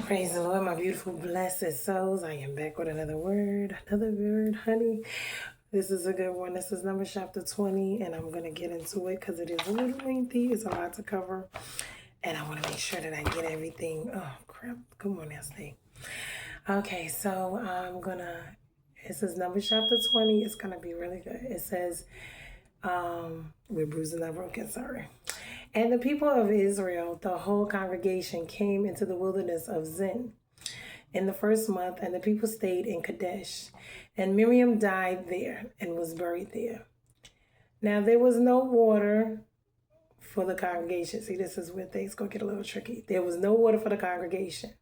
Praise the Lord, my beautiful, blessed souls. I am back with another word, honey. This is a good one. This is Numbers chapter 20, and I'm going to get into it because it is a little lengthy. It's a lot to cover, and I want to make sure that I get everything. Oh, crap. Come on now, stay. Okay, so this is Numbers chapter 20. It's going to be really good. It says, we're bruising not broken, sorry. And the people of Israel, the whole congregation, came into the wilderness of Zin in the first month, and the people stayed in Kadesh. And Miriam died there and was buried there. Now there was no water for the congregation. See, this is where things go get a little tricky. There was no water for the congregation.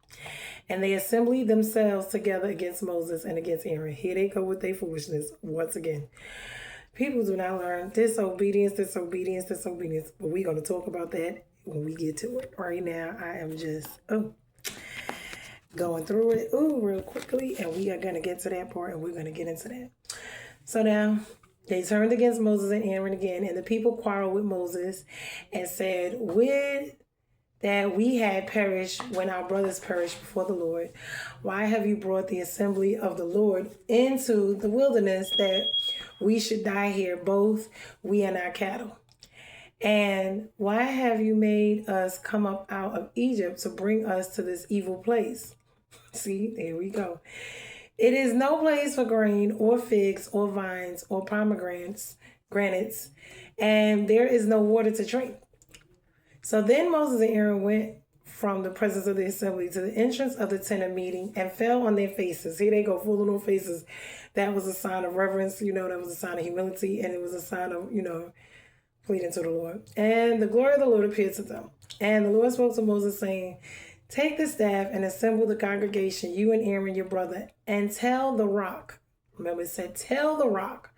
And they assembled themselves together against Moses and against Aaron. Here they go with their foolishness once again. People do not learn disobedience. But we're going to talk about that when we get to it. Right now, I am just going through it real quickly. And we are going to get to that part, and we're going to get into that. So now, they turned against Moses and Aaron again. And the people quarreled with Moses and said, "Would that we had perished when our brothers perished before the Lord. Why have you brought the assembly of the Lord into the wilderness that we should die here, both we and our cattle? And why have you made us come up out of Egypt to bring us to this evil place?" See, there we go. "It is no place for grain or figs or vines or pomegranates, and there is no water to drink." So then Moses and Aaron went from the presence of the assembly to the entrance of the tent of meeting and fell on their faces. Here they go, full of no faces. That was a sign of reverence, that was a sign of humility, and it was a sign of, pleading to the Lord. And the glory of the Lord appeared to them. And the Lord spoke to Moses, saying, "Take the staff and assemble the congregation, you and Aaron your brother, and tell the rock," remember it said, "tell the rock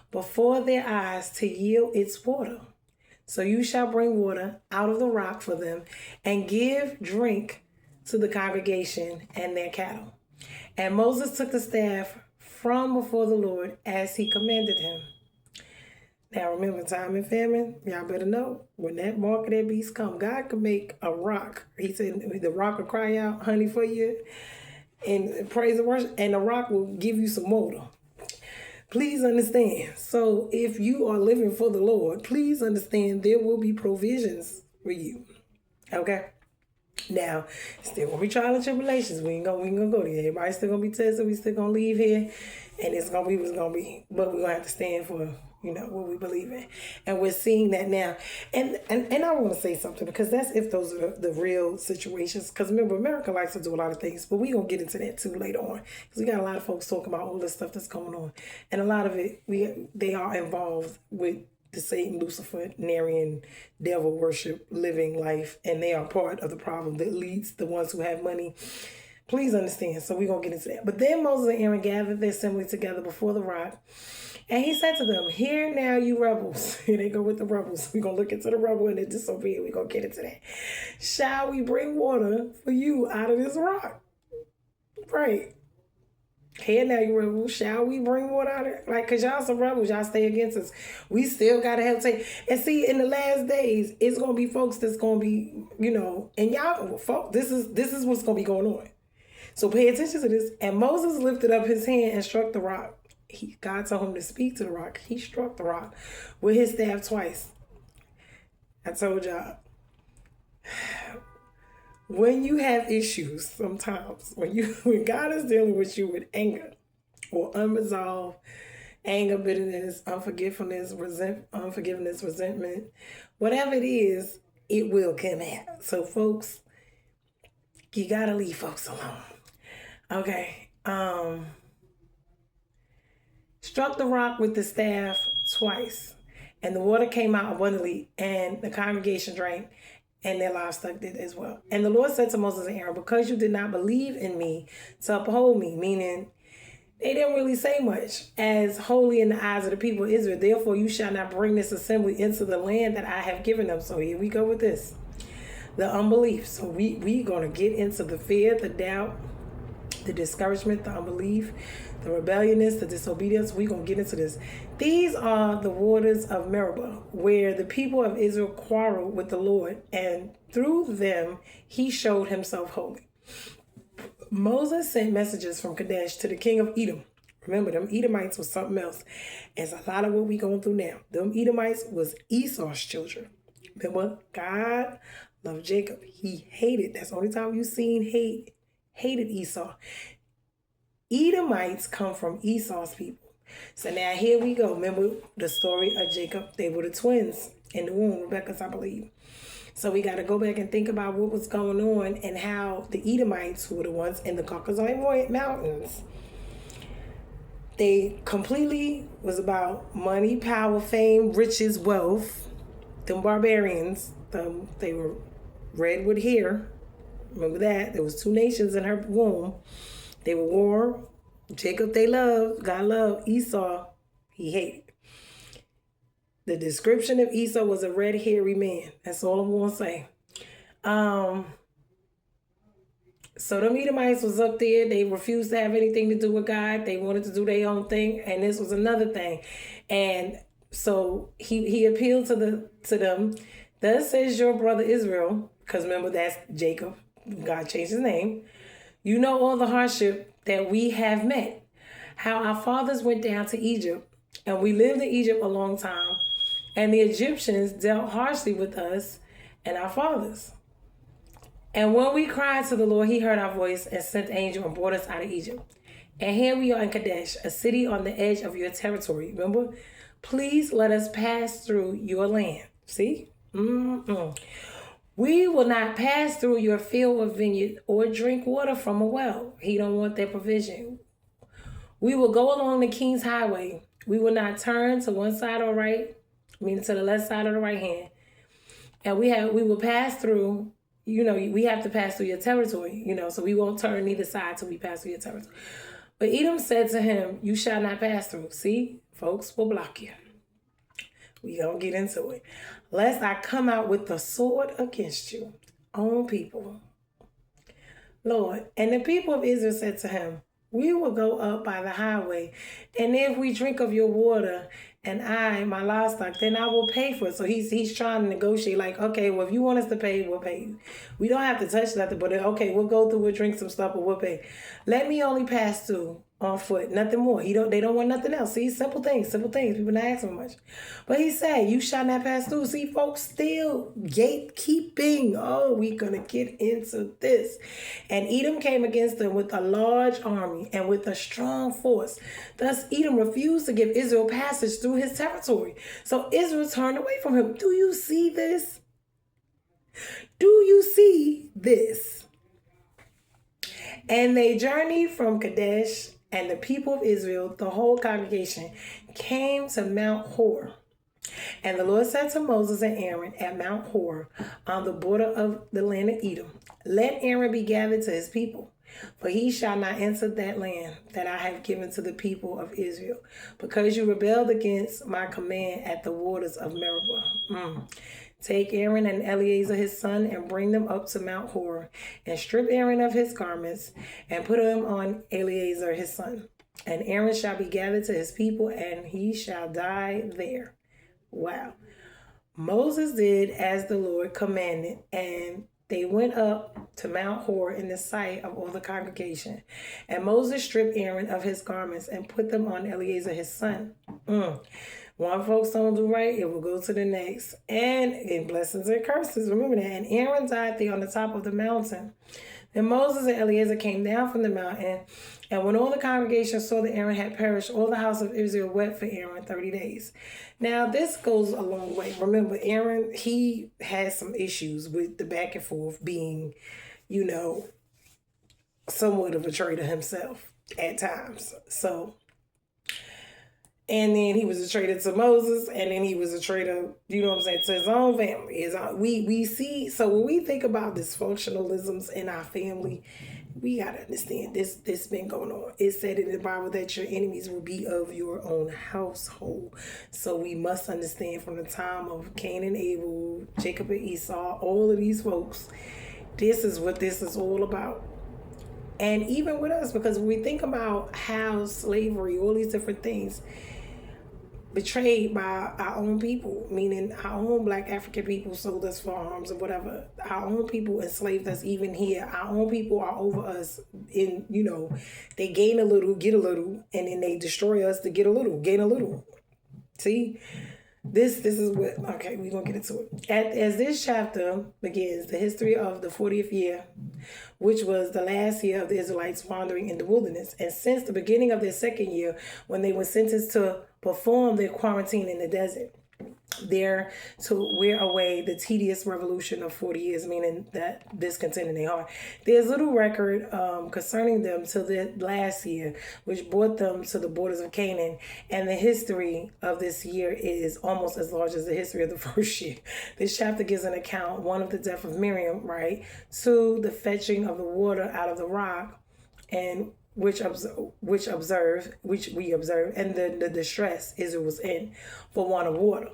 before their eyes to yield its water. So you shall bring water out of the rock for them and give drink to the congregation and their cattle." And Moses took the staff from before the Lord as he commanded him. Now remember, time and famine, y'all better know, when that mark of that beast come, God can make a rock. He said the rock will cry out, honey, for you, and praise and worship, and the rock will give you some water. Please understand. So if you are living for the Lord, please understand there will be provisions for you. Okay? Now, still gonna be trial and tribulations. We ain't gonna go there. Everybody's still gonna be tested. We still gonna leave here, and it's gonna be what's gonna be. But we're gonna have to stand for what we believe in, and we're seeing that now. And I want to say something, because that's if those are the real situations. Because remember, America likes to do a lot of things, but we gonna get into that too later on, because we got a lot of folks talking about all this stuff that's going on, and a lot of it they are involved with the Satan, Luciferian, devil worship, living life, and they are part of the problem that leads the ones who have money. Please understand. So we're going to get into that. But then Moses and Aaron gathered their assembly together before the rock, and he said to them, "Hear now, you rebels." Here they go with the rebels. We're going to look into the rebel and the disobedient. We're going to get into that. "Shall we bring water for you out of this rock?" Right. "Here now, you rebels, shall we bring water out of it?" Like, because y'all some rebels, y'all stay against us. We still got to help take. And see, in the last days, it's going to be folks that's going to be, and y'all, folks, this is what's going to be going on. So pay attention to this. "And Moses lifted up his hand and struck the rock." God told him to speak to the rock. He struck the rock with his staff twice. I told y'all, when you have issues, sometimes when God is dealing with you with anger or unresolved anger, bitterness, unforgiveness, resentment, whatever it is, it will come out. So folks, you gotta leave folks alone. Okay. Struck the rock with the staff twice, and the water came out abundantly, and the congregation drank, and their livestock did as well. And the Lord said to Moses and Aaron, "Because you did not believe in me to uphold me," meaning they didn't really say much, "as holy in the eyes of the people of Israel, therefore you shall not bring this assembly into the land that I have given them." So here we go with this. The unbelief. So we going to get into the fear, the doubt, the discouragement, the unbelief, the rebelliousness, the disobedience. We're going to get into this. "These are the waters of Meribah, where the people of Israel quarreled with the Lord, and through them he showed himself holy." Moses sent messages from Kadesh to the king of Edom. Remember, them Edomites was something else. It's a lot of what we going through now. Them Edomites was Esau's children. Remember, God loved Jacob. He hated. That's the only time you seen hated Esau. Edomites come from Esau's people. So now here we go. Remember the story of Jacob. They were the twins in the womb, Rebecca's, I believe. So we got to go back and think about what was going on and how the Edomites, who were the ones in the Caucasoid Mountains, they completely was about money, power, fame, riches, wealth. Them barbarians, they were red with hair. Remember that? There was 2 nations in her womb. They were war. Jacob they loved. God loved. Esau, he hated. The description of Esau was a red hairy man. That's all I'm going to say. So them Edomites was up there. They refused to have anything to do with God. They wanted to do their own thing. And this was another thing. And so he appealed to them. Thus says your brother Israel, because remember that's Jacob. God changed his name. You know all the hardship that we have met. How our fathers went down to Egypt. And we lived in Egypt a long time. And the Egyptians dealt harshly with us and our fathers. And when we cried to the Lord, he heard our voice and sent the angel and brought us out of Egypt. And here we are in Kadesh, a city on the edge of your territory. Remember? Please let us pass through your land. See? We will not pass through your field or vineyard or drink water from a well. He don't want that provision. We will go along the king's highway. We will not turn to one side or right, meaning to the left side or the right hand. And we will pass through. We have to pass through your territory, so we won't turn neither side till we pass through your territory. But Edom said to him, you shall not pass through. See, folks will block you. We gonna get into it. Lest I come out with the sword against you, own people. Lord, and the people of Israel said to him, we will go up by the highway, and if we drink of your water, and my livestock, then I will pay for it. So he's trying to negotiate, like, okay, well, if you want us to pay, we'll pay you. We don't have to touch nothing, but okay, we'll go through, we'll drink some stuff, but we'll pay. Let me only pass through on foot, nothing more. They don't want nothing else. See, simple things. People not asking much. But he said, you shall not pass through. See, folks, still gatekeeping. Oh, we gonna get into this. And Edom came against them with a large army and with a strong force. Thus Edom refused to give Israel passage through his territory. So Israel turned away from him. Do you see this? Do you see this? And they journeyed from Kadesh, and the people of Israel, the whole congregation, came to Mount Hor. And the Lord said to Moses and Aaron at Mount Hor, on the border of the land of Edom, let Aaron be gathered to his people, for he shall not enter that land that I have given to the people of Israel, because you rebelled against my command at the waters of Meribah. Take Aaron and Eleazar his son and bring them up to Mount Hor, and strip Aaron of his garments and put them on Eleazar his son. And Aaron shall be gathered to his people, and he shall die there. Wow. Moses did as the Lord commanded, and they went up to Mount Hor in the sight of all the congregation. And Moses stripped Aaron of his garments and put them on Eleazar his son. One folks don't do right, it will go to the next. And in blessings and curses, remember that. And Aaron died there on the top of the mountain. Then Moses and Eleazar came down from the mountain. And when all the congregation saw that Aaron had perished, all the house of Israel wept for Aaron 30 days. Now, this goes a long way. Remember, Aaron, he had some issues with the back and forth being, somewhat of a traitor himself at times. And then he was a traitor to Moses, and then he was a traitor, to his own family. We see, so when we think about dysfunctionalisms in our family, we got to understand this been going on. It said in the Bible that your enemies will be of your own household. So we must understand from the time of Cain and Abel, Jacob and Esau, all of these folks, this is what this is all about. And even with us, because when we think about how slavery, all these different things, betrayed by our own people, meaning our own Black African people sold us for arms or whatever. Our own people enslaved us even here. Our own people are over us in, they gain a little, get a little, and then they destroy us to get a little, gain a little. See? This is what, okay, we're going to get into it. As this chapter begins, the history of the 40th year, which was the last year of the Israelites wandering in the wilderness, and since the beginning of their second year, when they were sentenced to perform their quarantine in the desert, there to wear away the tedious revolution of 40 years, meaning that discontent in their heart. There's little record concerning them till the last year, which brought them to the borders of Canaan. And the history of this year is almost as large as the history of the first year. This chapter gives an account, one, of the death of Miriam, right? Two, the fetching of the water out of the rock, and which we observe, and the distress Israel was in for want of water.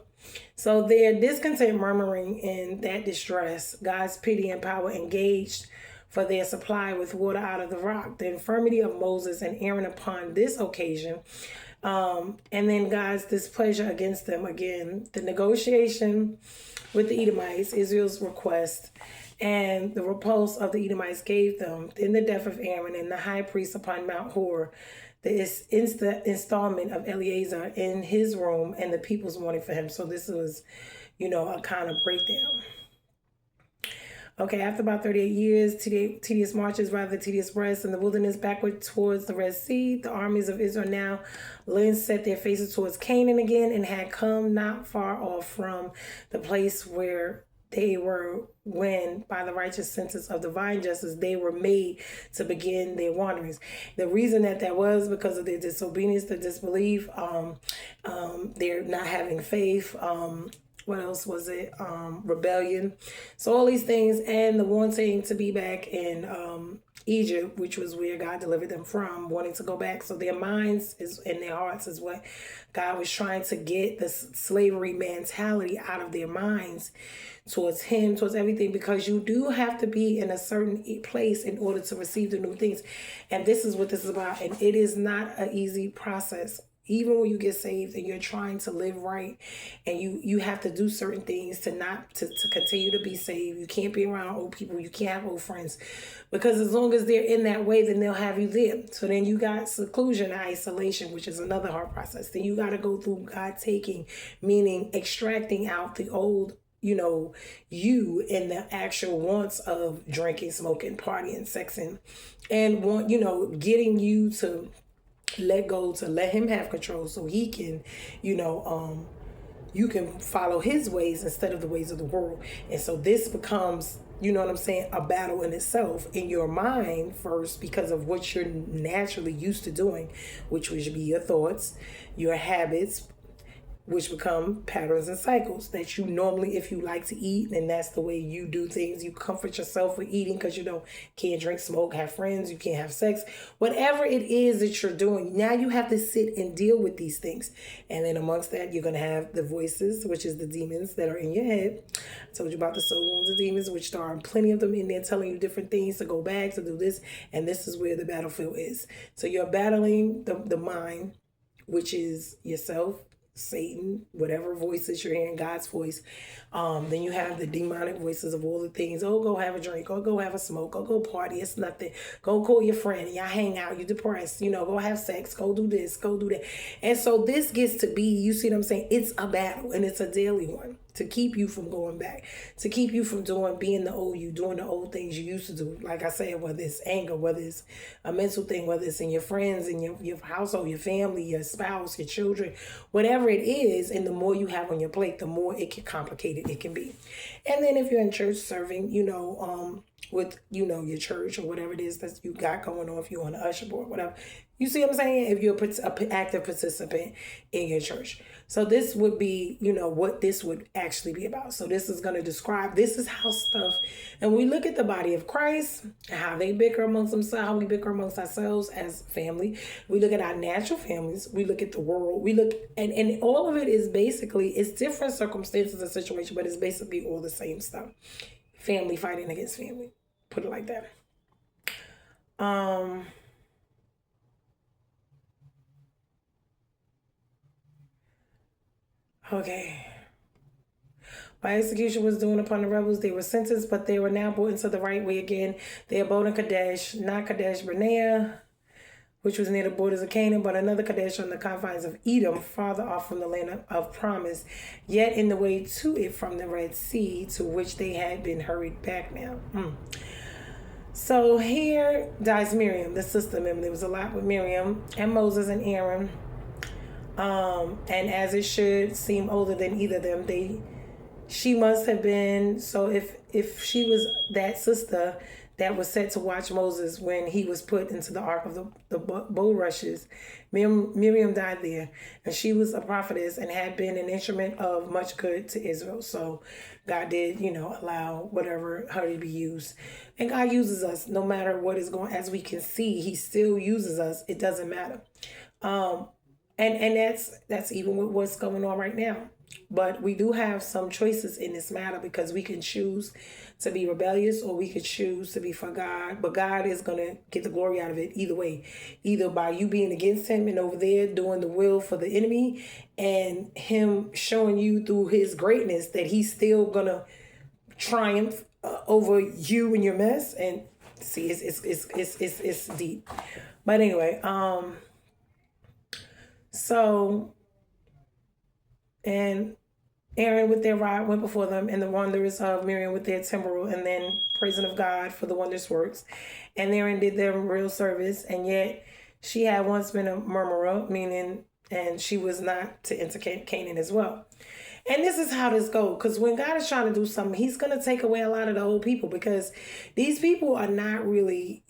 So their discontent, murmuring in that distress, God's pity and power engaged for their supply with water out of the rock. The infirmity of Moses and Aaron upon this occasion, and then God's displeasure against them again. The negotiation with the Edomites, Israel's request, and the repulse of the Edomites gave them. Then the death of Aaron and the high priest upon Mount Hor, the installment of Eleazar in his room, and the people's mourning for him. So this was, a kind of breakdown. Okay, after about 38 years, tedious marches, rather tedious rest in the wilderness, backward towards the Red Sea, the armies of Israel now set their faces towards Canaan again, and had come not far off from the place where they were when, by the righteous sentence of divine justice, they were made to begin their wanderings. The reason that was because of their disobedience, their disbelief, their not having faith, what else was it? Rebellion. So all these things, and the wanting to be back in Egypt, which was where God delivered them from, wanting to go back. So their minds and their hearts is what God was trying to get the slavery mentality out of their minds towards him, towards everything, because you do have to be in a certain place in order to receive the new things. And this is what this is about. And it is not an easy process. Even when you get saved and you're trying to live right, and you have to do certain things to continue to be saved. You can't be around old people. You can't have old friends, because as long as they're in that way, then they'll have you there. So then you got seclusion and isolation, which is another hard process. Then you got to go through God taking, meaning extracting out the old, you and the actual wants of drinking, smoking, partying, sexing, and getting you to let go, to let him have control, so he can, you can follow his ways instead of the ways of the world. And so this becomes, a battle in itself in your mind first, because of what you're naturally used to doing, which would be your thoughts, your habits, which become patterns and cycles that you normally, if you like to eat, and that's the way you do things, you comfort yourself with eating because can't drink, smoke, have friends, you can't have sex, whatever it is that you're doing. Now you have to sit and deal with these things. And then amongst that, you're going to have the voices, which is the demons that are in your head. I told you about the soul wounds of demons, which there are plenty of them in there telling you different things, to go back, to do this. And this is where the battlefield is. So you're battling the mind, which is yourself, Satan, whatever voices you're hearing, God's voice. Then you have the demonic voices of all the things. Oh, go have a drink, or go have a smoke, or go party. It's nothing. Go call your friend, y'all hang out, you depressed, go have sex, go do this, go do that. And so this gets to be, you see what I'm saying? It's a battle, and it's a daily one, to keep you from going back, to keep you from being the old you, doing the old things you used to do. Like I said, whether it's anger, whether it's a mental thing, whether it's in your friends, in your household, your family, your spouse, your children, whatever it is. And the more you have on your plate, the more complicated it can be. And then if you're in church serving, with, your church or whatever it is that you got going on, if you're on the usher board, whatever, you see what I'm saying? If you're an active participant in your church. So this would be, what this would actually be about. So this is going to describe, this is how stuff, and we look at the body of Christ, how they bicker amongst themselves, how we bicker amongst ourselves as family. We look at our natural families. We look at the world. We look, and all of it is basically, it's different circumstances and situations, but it's basically all the same stuff. Family fighting against family. Put it like that. Okay. By execution was due upon the rebels, they were sentenced, but they were now brought into the right way again. They abode in Kadesh, not Kadesh Barnea, which was near the borders of Canaan, but another Kadesh on the confines of Edom, farther off from the land of promise, yet in the way to it from the Red Sea, to which they had been hurried back now. So here dies Miriam, the sister. Remember, there was a lot with Miriam and Moses and Aaron. And as it should seem older than either of them, she must have been, so if she was that sister that was set to watch Moses when he was put into the ark of the bulrushes, Miriam died there, and she was a prophetess and had been an instrument of much good to Israel. So God did, allow whatever her to be used. And God uses us no matter what is going, as we can see, he still uses us. It doesn't matter. And that's even with what's going on right now. But we do have some choices in this matter, because we can choose to be rebellious or we could choose to be for God. But God is going to get the glory out of it either way. Either by you being against him and over there doing the will for the enemy, and him showing you through his greatness that he's still going to triumph over you and your mess. And see, it's deep. But anyway, and Aaron with their rod went before them, and the wonders of Miriam with their timbrel, and then praising of God for the wondrous works. And Aaron did them real service, and yet she had once been a murmurer, meaning, and she was not to enter Canaan as well. And this is how this goes, because when God is trying to do something, he's going to take away a lot of the old people, because these people are not really,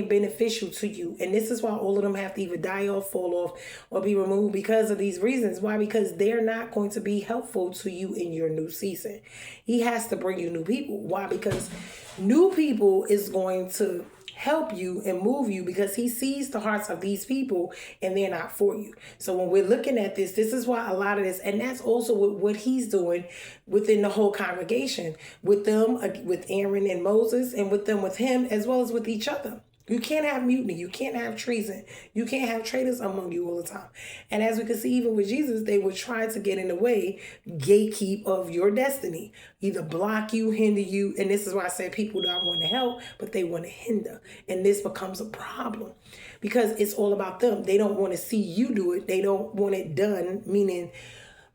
beneficial to you. And this is why all of them have to either die off, fall off, or be removed because of these reasons. Why? Because they're not going to be helpful to you in your new season. He has to bring you new people. Why? Because new people is going to help you and move you, because he sees the hearts of these people and they're not for you. So when we're looking at this is why a lot of this, and that's also what he's doing within the whole congregation, with them, with Aaron and Moses, and with him, as well as with each other. You can't have mutiny. You can't have treason. You can't have traitors among you all the time. And as we can see, even with Jesus, they would try to get in the way, gatekeep of your destiny, either block you, hinder you. And this is why I said people don't want to help, but they want to hinder. And this becomes a problem, because it's all about them. They don't want to see you do it. They don't want it done, meaning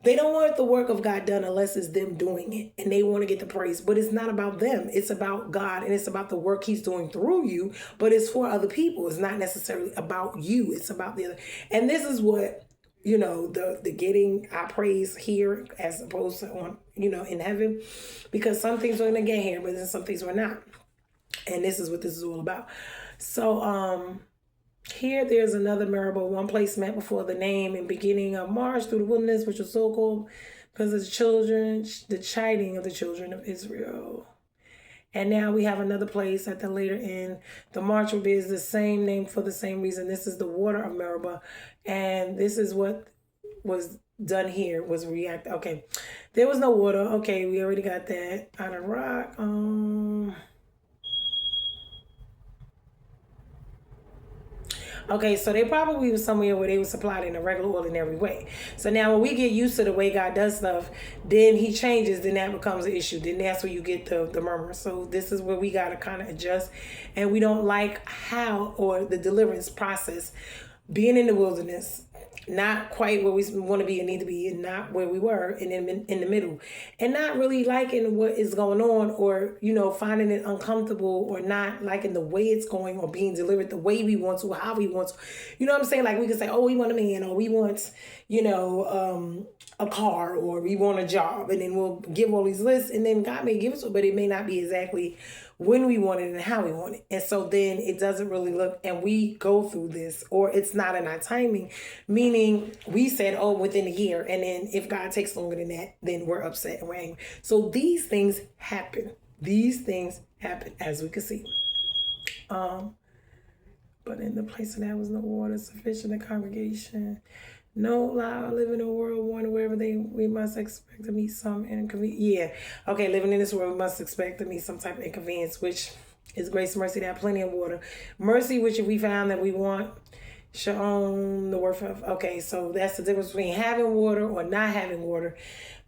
they don't want the work of God done unless it's them doing it, and they want to get the praise. But it's not about them. It's about God, and it's about the work he's doing through you, but it's for other people. It's not necessarily about you. It's about the other. And this is what, the getting our praise here as opposed to on, in heaven, because some things we're going to get here, but then some things we're not. And this is what this is all about. So, here there's another miracle. One place met before the name in beginning of march through the wilderness, which was so called because of the chiding of the children of Israel. And now we have another place at the later end. The march will be the same name for the same reason. This is the water of Meribah. And this is what was done here, was react. Okay. There was no water. Okay, we already got that. On a rock. Okay, so they probably was somewhere where they were supplied in a regular, ordinary way. So now when we get used to the way God does stuff, then he changes, then that becomes an issue. Then that's where you get the murmur. So this is where we got to kind of adjust. And we don't like how, or the deliverance process, being in the wilderness, not quite where we want to be and need to be, and not where we were, and in the middle, and not really liking what is going on, or finding it uncomfortable, or not liking the way it's going, or being delivered the way we want to, how we want to. You know what I'm saying? Like we can say, oh, we want a man, or we want a car, or we want a job, and then we'll give all these lists, and then God may give us, but it may not be exactly when we want it and how we want it. And so then it doesn't really look, and we go through this, or it's not in our timing, meaning we said, oh, within a year. And then if God takes longer than that, then we're upset and we're angry. So these things happen. These things happen, as we can see. But in the place of that was no water sufficient in the congregation. No lie, live in a world, one wherever we must expect to meet some inconvenience. Yeah. Okay, living in this world, we must expect to meet some type of inconvenience, which is grace and mercy to have plenty of water. Mercy, which if we found that we want, should own the worth of. Okay, so that's the difference between having water or not having water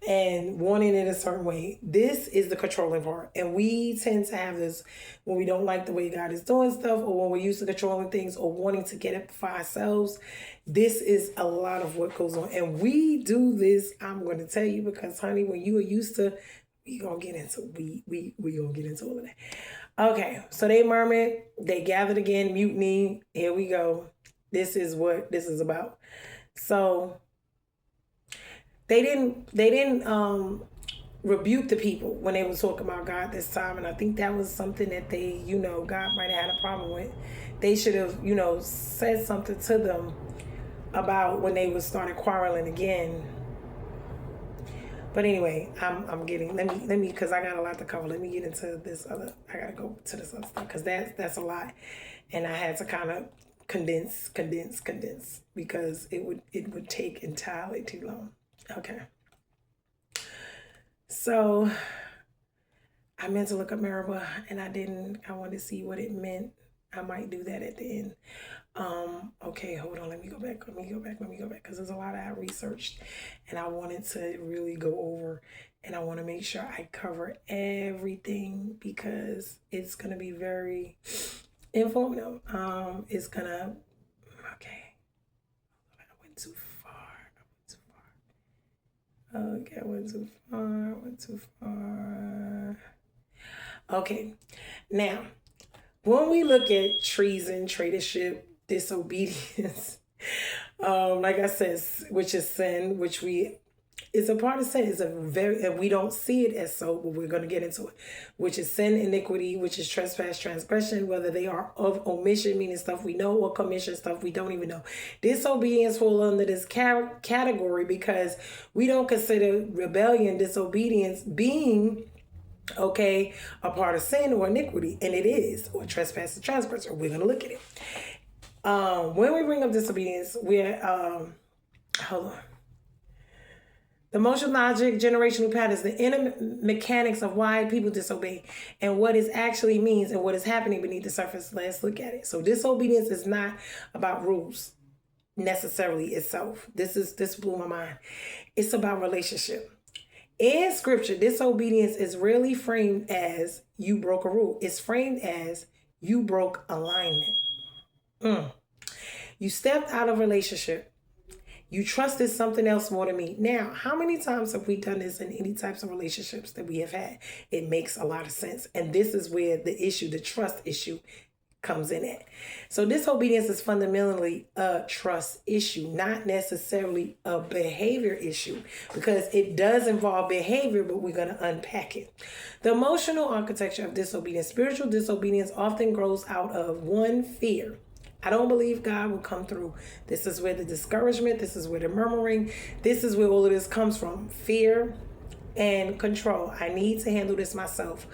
and wanting it a certain way. This is the controlling part. And we tend to have this when we don't like the way God is doing stuff, or when we're used to controlling things or wanting to get it for ourselves. This is a lot of what goes on. And we do this, I'm going to tell you, because honey, when you are used to, we gonna get into all of that. Okay, so they murmured, they gathered again, mutiny. Here we go. This is what this is about. So they didn't rebuke the people when they were talking about God this time, and I think that was something that they, God might have had a problem with. They should have, said something to them about when they would started quarreling again. But anyway, I'm getting, let me, because I got a lot to cover. Let me get into this other, I got to go to this other stuff, because that's a lot. And I had to kind of condense, because it would take entirely too long. Okay. So I meant to look up Meribah, and I didn't. I wanted to see what it meant. I might do that at the end. Okay, hold on. Let me go back, because there's a lot I researched, and I wanted to really go over, and I want to make sure I cover everything, because it's going to be very informative. It's going to, okay. I went too far. Okay, I went too far. Okay, now, when we look at treason, traitorship, disobedience, like I said, which is sin, it's a part of sin. It's and we don't see it as so, but we're going to get into it, which is sin, iniquity, which is trespass, transgression, whether they are of omission, meaning stuff we know, or commission, stuff we don't even know. Disobedience falls under this category because we don't consider rebellion, disobedience being a part of sin or iniquity, and it is, or trespass and transgression. We're going to look at it. When we bring up disobedience, we're, hold on. The emotional logic, generational patterns, the inner mechanics of why people disobey, and what it actually means, and what is happening beneath the surface. Let's look at it. So disobedience is not about rules necessarily itself. This blew my mind. It's about relationship. In scripture, disobedience is really framed as you broke a rule. It's framed as you broke alignment. You stepped out of relationship. You trusted something else more than me. Now, how many times have we done this in any types of relationships that we have had? It makes a lot of sense. And this is where the trust issue comes in at. So disobedience is fundamentally a trust issue, not necessarily a behavior issue, because it does involve behavior, but we're going to unpack it. The emotional architecture of disobedience, spiritual disobedience often grows out of one, fear. I don't believe God will come through. This is where the discouragement, this is where the murmuring, this is where all of this comes from. Fear and control. I need to handle this myself.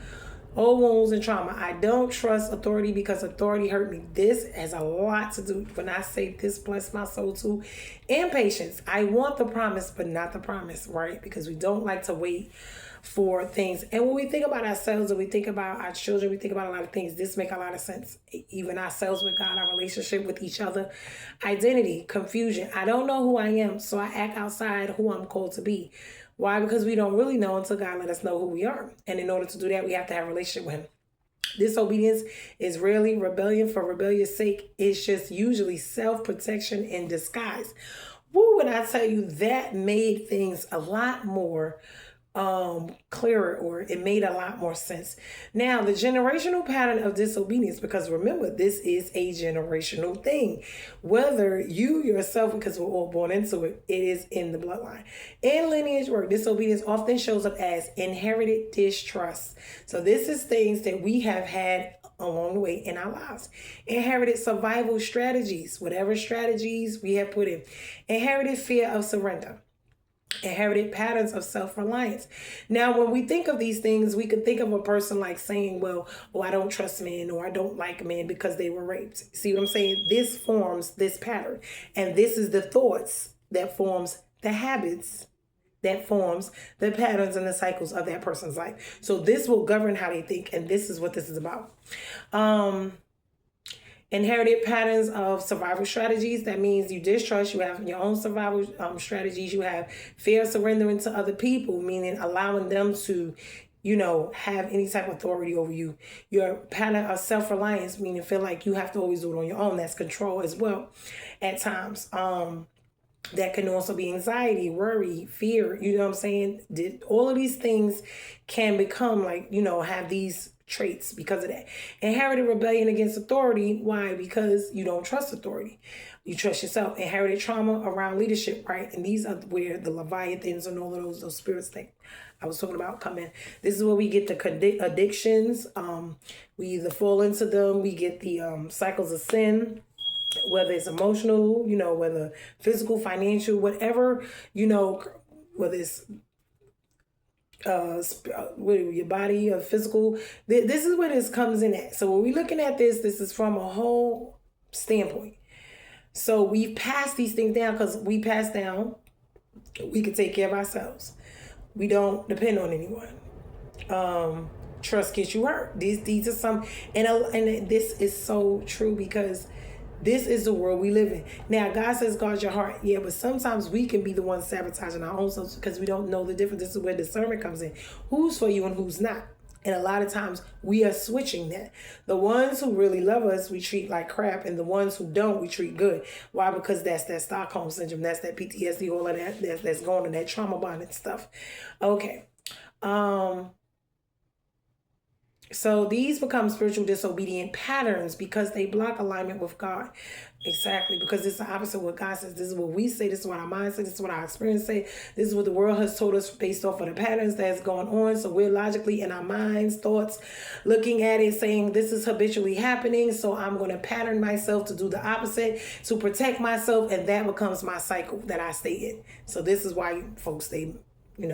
Old wounds and trauma. I don't trust authority because authority hurt me. This has a lot to do, when I say this bless my soul too. Impatience. I want the promise, but not the promise, right? Because we don't like to wait for things. And when we think about ourselves, and we think about our children, we think about a lot of things, this make a lot of sense. Even ourselves with God, our relationship with each other. Identity, confusion. I don't know who I am, so I act outside who I'm called to be. Why? Because we don't really know until God let us know who we are. And in order to do that, we have to have a relationship with him. Disobedience is rarely rebellion for rebellious sake. It's just usually self-protection in disguise. Woo, when I tell you, that made things a lot more clearer, or it made a lot more sense. Now, the generational pattern of disobedience, because remember, this is a generational thing. Whether you yourself, because we're all born into it, it is in the bloodline. In lineage work, disobedience often shows up as inherited distrust. So this is things that we have had along the way in our lives. Inherited survival strategies, whatever strategies we have put in. Inherited fear of surrender. Inherited patterns of self-reliance. Now, when we think of these things, we could think of a person like saying, well, I don't trust men, or I don't like men because they were raped. See what I'm saying? This forms this pattern. And this is the thoughts that forms the habits that forms the patterns and the cycles of that person's life. So this will govern how they think. And this is what this is about. Inherited patterns of survival strategies. That means you distrust, you have your own survival strategies. You have fear of surrendering to other people, meaning allowing them to, have any type of authority over you. Your pattern of self-reliance, meaning feel like you have to always do it on your own. That's control as well at times. That can also be anxiety, worry, fear. You know what I'm saying? All of these things can become like, have these traits because of that. Inherited rebellion against authority. Why? Because you don't trust authority. You trust yourself. Inherited trauma around leadership, right? And these are where the Leviathans and all of those spirits that I was talking about come in. This is where we get the addictions. We either fall into them. We get the cycles of sin, whether it's emotional, whether physical, financial, whatever, whether it's your body or physical. This is where this comes in at. So when we're looking at this is from a whole standpoint. So we've passed these things down because we pass down, we can take care of ourselves. We don't depend on anyone. Trust gets you hurt. These are some, and this is so true because this is the world we live in. Now, God says guard your heart. Yeah, but sometimes we can be the ones sabotaging our own selves because we don't know the difference. This is where discernment comes in. Who's for you and who's not? And a lot of times we are switching that. The ones who really love us, we treat like crap. And the ones who don't, we treat good. Why? Because that's that Stockholm syndrome. That's that PTSD, all of that. That's going to that trauma bond and stuff. Okay. So these become spiritual disobedient patterns because they block alignment with God. Exactly, because it's the opposite of what God says. This is what we say. This is what our minds say. This is what our experience say. This is what the world has told us based off of the patterns that's going on. So we're logically in our minds, thoughts, looking at it, saying this is habitually happening. So I'm going to pattern myself to do the opposite, to protect myself. And that becomes my cycle that I stay in. So this is why folks stay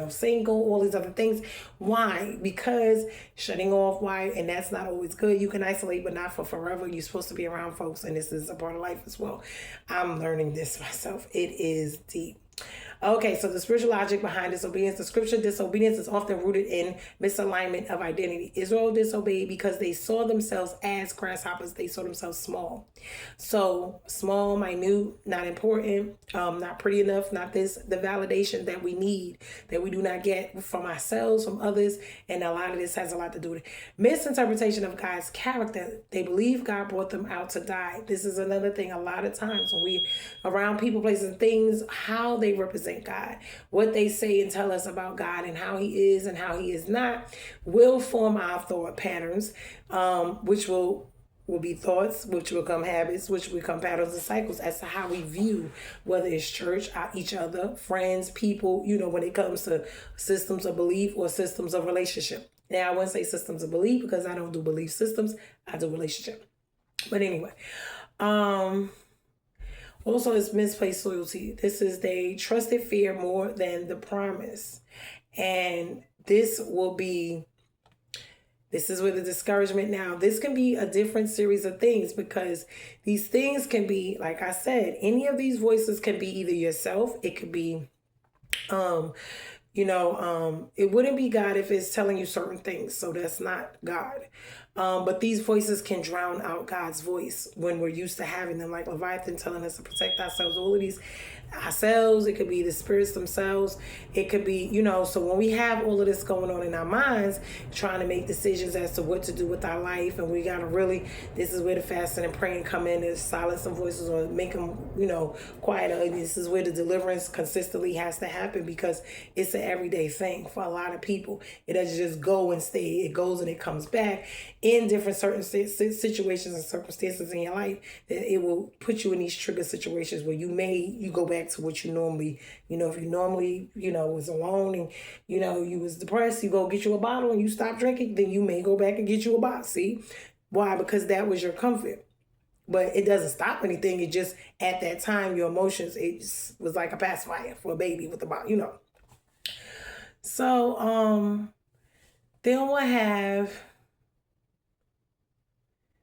single, all these other things. Why? Because shutting off, why? And that's not always good. You can isolate, but not for forever. You're supposed to be around folks, and this is a part of life as well. I'm learning this myself. It is deep. Okay, so the spiritual logic behind disobedience. The scripture disobedience is often rooted in misalignment of identity. Israel disobeyed because they saw themselves as grasshoppers. They saw themselves small. So small, minute, not important, not pretty enough, not this, the validation that we need, that we do not get from ourselves, from others. And a lot of this has a lot to do with it. Misinterpretation of God's character. They believe God brought them out to die. This is another thing. A lot of times when we around people, places, and things, how they represent God, what they say and tell us about God and how he is and how he is not, will form our thought patterns, which will be thoughts, which will become habits, which will become patterns and cycles as to how we view, whether it's church, each other, friends, people, when it comes to systems of belief or systems of relationship. Now, I wouldn't say systems of belief because I don't do belief systems. I do relationship. But anyway, also, it's misplaced loyalty. This is they trusted fear more than the promise. And this is where the discouragement now. This can be a different series of things because these things can be, like I said, any of these voices can be either yourself. It could be, it wouldn't be God if it's telling you certain things. So that's not God. But these voices can drown out God's voice when we're used to having them, like Leviathan telling us to protect ourselves, all of these ourselves. It could be the spirits themselves. It could be, so when we have all of this going on in our minds, trying to make decisions as to what to do with our life, and we got to really, this is where the fasting and praying come in, is silence some voices or make them, quieter. And this is where the deliverance consistently has to happen because it's an everyday thing for a lot of people. It doesn't just go and stay. It goes and it comes back in different certain situations and circumstances in your life, that it will put you in these trigger situations where you go back to what you normally, if you normally, was alone and, you was depressed, you go get you a bottle and you stop drinking, then you may go back and get you a bottle. See? Why? Because that was your comfort. But it doesn't stop anything. It just, at that time, your emotions, it just was like a pacifier for a baby with a bottle, So, then we'll have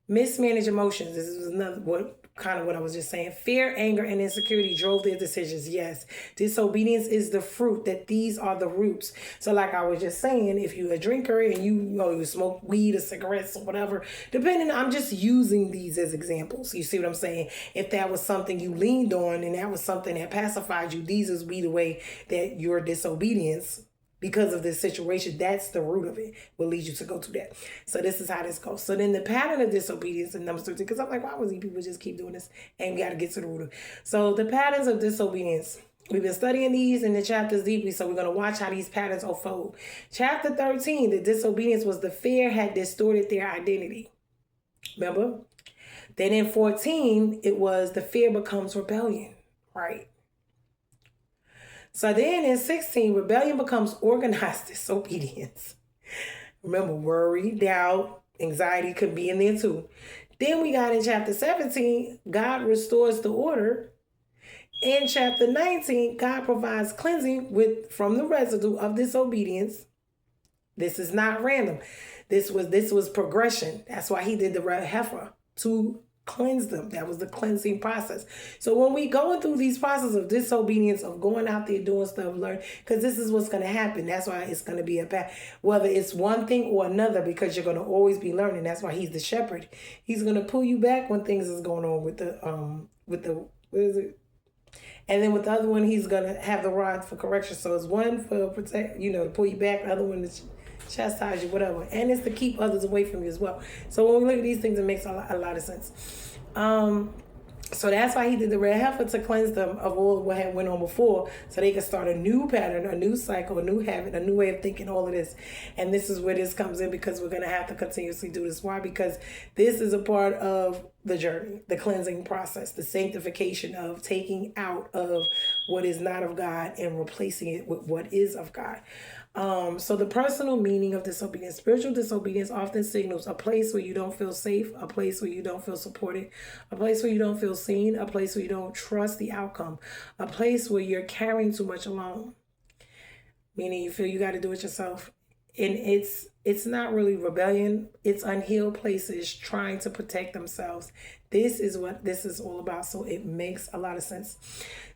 mismanaged emotions. This is another what kind of what I was just saying. Fear, anger, and insecurity drove their decisions. Yes. Disobedience is the fruit, that these are the roots. So like I was just saying, if you're a drinker and you smoke weed or cigarettes or whatever, I'm just using these as examples. You see what I'm saying? If that was something you leaned on and that was something that pacified you, these would be the way that your disobedience, because of this situation, that's the root of it, will lead you to go to that. So this is how this goes. So then the pattern of disobedience in number 13, because I'm like, why would these people just keep doing this? And we got to get to the root of it. So the patterns of disobedience. We've been studying these in the chapters deeply, so we're going to watch how these patterns unfold. Chapter 13, the disobedience was the fear had distorted their identity. Remember? Then in 14, it was the fear becomes rebellion, right? So then in 16, rebellion becomes organized disobedience. Remember, worry, doubt, anxiety could be in there too. Then we got in chapter 17, God restores the order. In chapter 19, God provides cleansing from the residue of disobedience. This is not random. This was progression. That's why he did the red heifer, to cleanse them. That was the cleansing process. So when we going through these processes of disobedience, of going out there doing stuff, learn, because this is what's going to happen. That's why it's going to be a path, whether it's one thing or another, because you're going to always be learning. That's why he's the shepherd. He's going to pull you back when things is going on with the what is it? And then with the other one, he's going to have the rod for correction. So it's one for protect, to pull you back. The other one is chastise you, whatever. And it's to keep others away from you as well. So when we look at these things, it makes a lot of sense. So that's why he did the red heifer, to cleanse them of all what had went on before, so they could start a new pattern, a new cycle, a new habit, a new way of thinking, all of this. And this is where this comes in, because we're going to have to continuously do this. Why? Because this is a part of the journey, the cleansing process, the sanctification of taking out of what is not of God and replacing it with what is of God. So the personal meaning of disobedience. Spiritual disobedience often signals a place where you don't feel safe, a place where you don't feel supported, a place where you don't feel seen, a place where you don't trust the outcome, a place where you're carrying too much alone, meaning you feel you got to do it yourself. And it's not really rebellion. It's unhealed places trying to protect themselves. This is what this is all about. So it makes a lot of sense.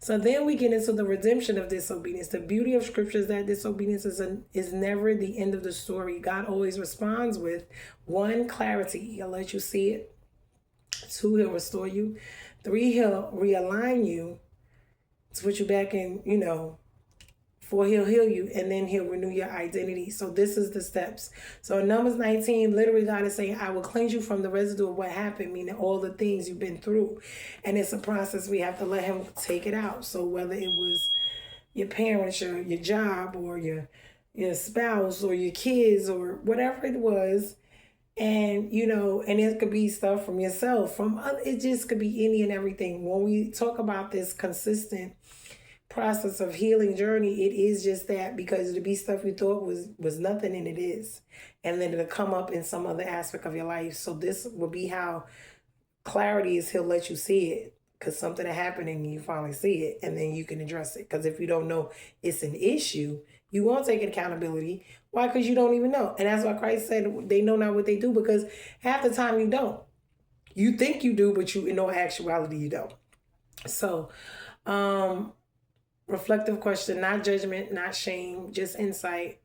So then we get into the redemption of disobedience. The beauty of scripture is that disobedience is never the end of the story. God always responds with 1, clarity. He'll let you see it. 2, he'll restore you. 3, he'll realign you to put you back in, 4, he'll heal you, and then he'll renew your identity. So this is the steps. So in Numbers 19, literally God is saying, I will cleanse you from the residue of what happened, meaning all the things you've been through. And it's a process. We have to let him take it out. So whether it was your parents or your job or your spouse or your kids or whatever it was, and and it could be stuff from yourself, it just could be any and everything. When we talk about this consistent process of healing journey, it is just that, because to be stuff you thought was nothing, and it is, and then it'll come up in some other aspect of your life. So this will be how clarity is. He'll let you see it, because something will happen and you finally see it, and then you can address it. Because if you don't know it's an issue, you won't take accountability. Why? Because you don't even know. And that's why Christ said they know not what they do, because half the time you don't. You think you do, but in all actuality you don't. So reflective question, not judgment, not shame, just insight.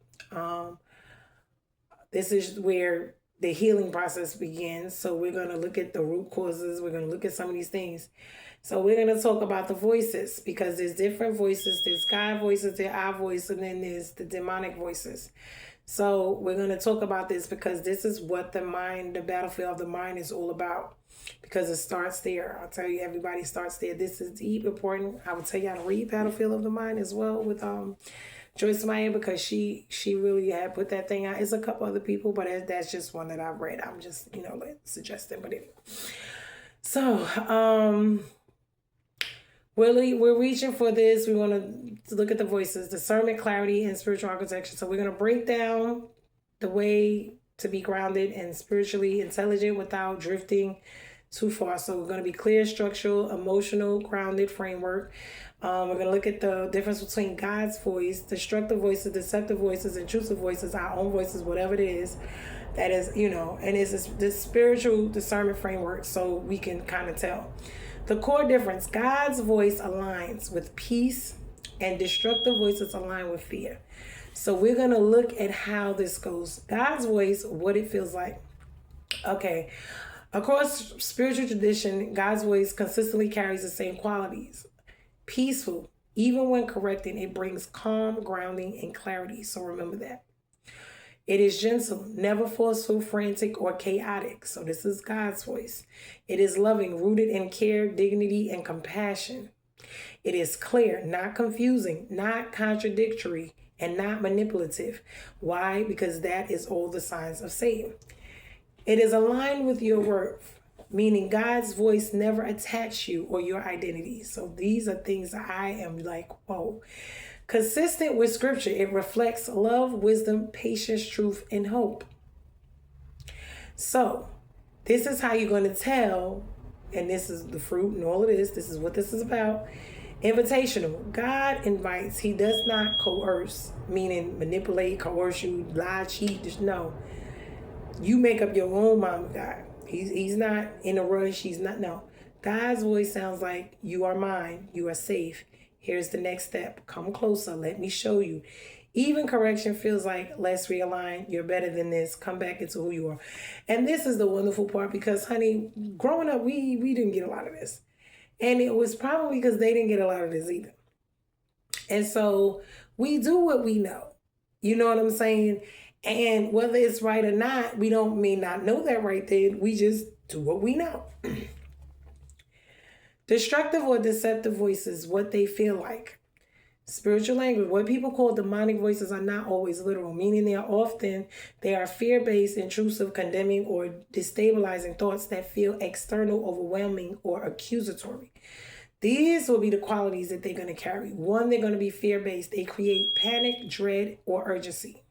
This is where the healing process begins. So we're going to look at the root causes. We're going to look at some of these things. So we're going to talk about the voices, because there's different voices. There's God voices, there's our voice, and then there's the demonic voices. So we're going to talk about this, because this is what the battlefield of the mind is all about. Because it starts there. I'll tell you, everybody starts there. This is deep, important. I will tell you how to read Battlefield of the Mind as well with Joyce Meyer, because she really had put that thing out. It's a couple other people, but that's just one that I've read. I'm just, suggesting. But anyway. So, we're reaching for this. We want to look at the voices, discernment, clarity, and spiritual architecture. So we're going to break down the way to be grounded and spiritually intelligent without drifting too far. So we're going to be clear, structural, emotional, grounded framework. We're going to look at the difference between God's voice, destructive voices, deceptive voices, intrusive voices, our own voices, whatever it is. That is, and it's this spiritual discernment framework, so we can kind of tell. The core difference: God's voice aligns with peace, and destructive voices align with fear. So we're going to look at how this goes. God's voice, what it feels like. Okay. Across spiritual tradition, God's voice consistently carries the same qualities. Peaceful. Even when correcting, it brings calm, grounding, and clarity. So remember that. It is gentle, never forceful, frantic, or chaotic. So this is God's voice. It is loving, rooted in care, dignity, and compassion. It is clear, not confusing, not contradictory, and not manipulative. Why? Because that is all the signs of Satan. It is aligned with your worth, meaning God's voice never attacks you or your identity. So these are things that I am like, whoa. Consistent with scripture, it reflects love, wisdom, patience, truth, and hope. So this is how you're going to tell, and this is the fruit and all of this. This is what this is about. Invitational. God invites. He does not coerce, meaning manipulate, coerce you, lie, cheat. Just no. You make up your own mind with God. He's not in a rush. He's not. No. God's voice sounds like, you are mine. You are safe. Here's the next step. Come closer. Let me show you. Even correction feels like, let's realign. You're better than this. Come back into who you are. And this is the wonderful part, because, honey, growing up, we didn't get a lot of this. And it was probably because they didn't get a lot of this either. And so we do what we know. You know what I'm saying? And whether it's right or not, we may not know that right then. We just do what we know. Destructive or deceptive voices, what they feel like. Spiritual language, what people call demonic voices, are not always literal, meaning they are fear-based, intrusive, condemning, or destabilizing thoughts that feel external, overwhelming, or accusatory. These will be the qualities that they're going to carry. One, they're going to be fear-based. They create panic, dread, or urgency.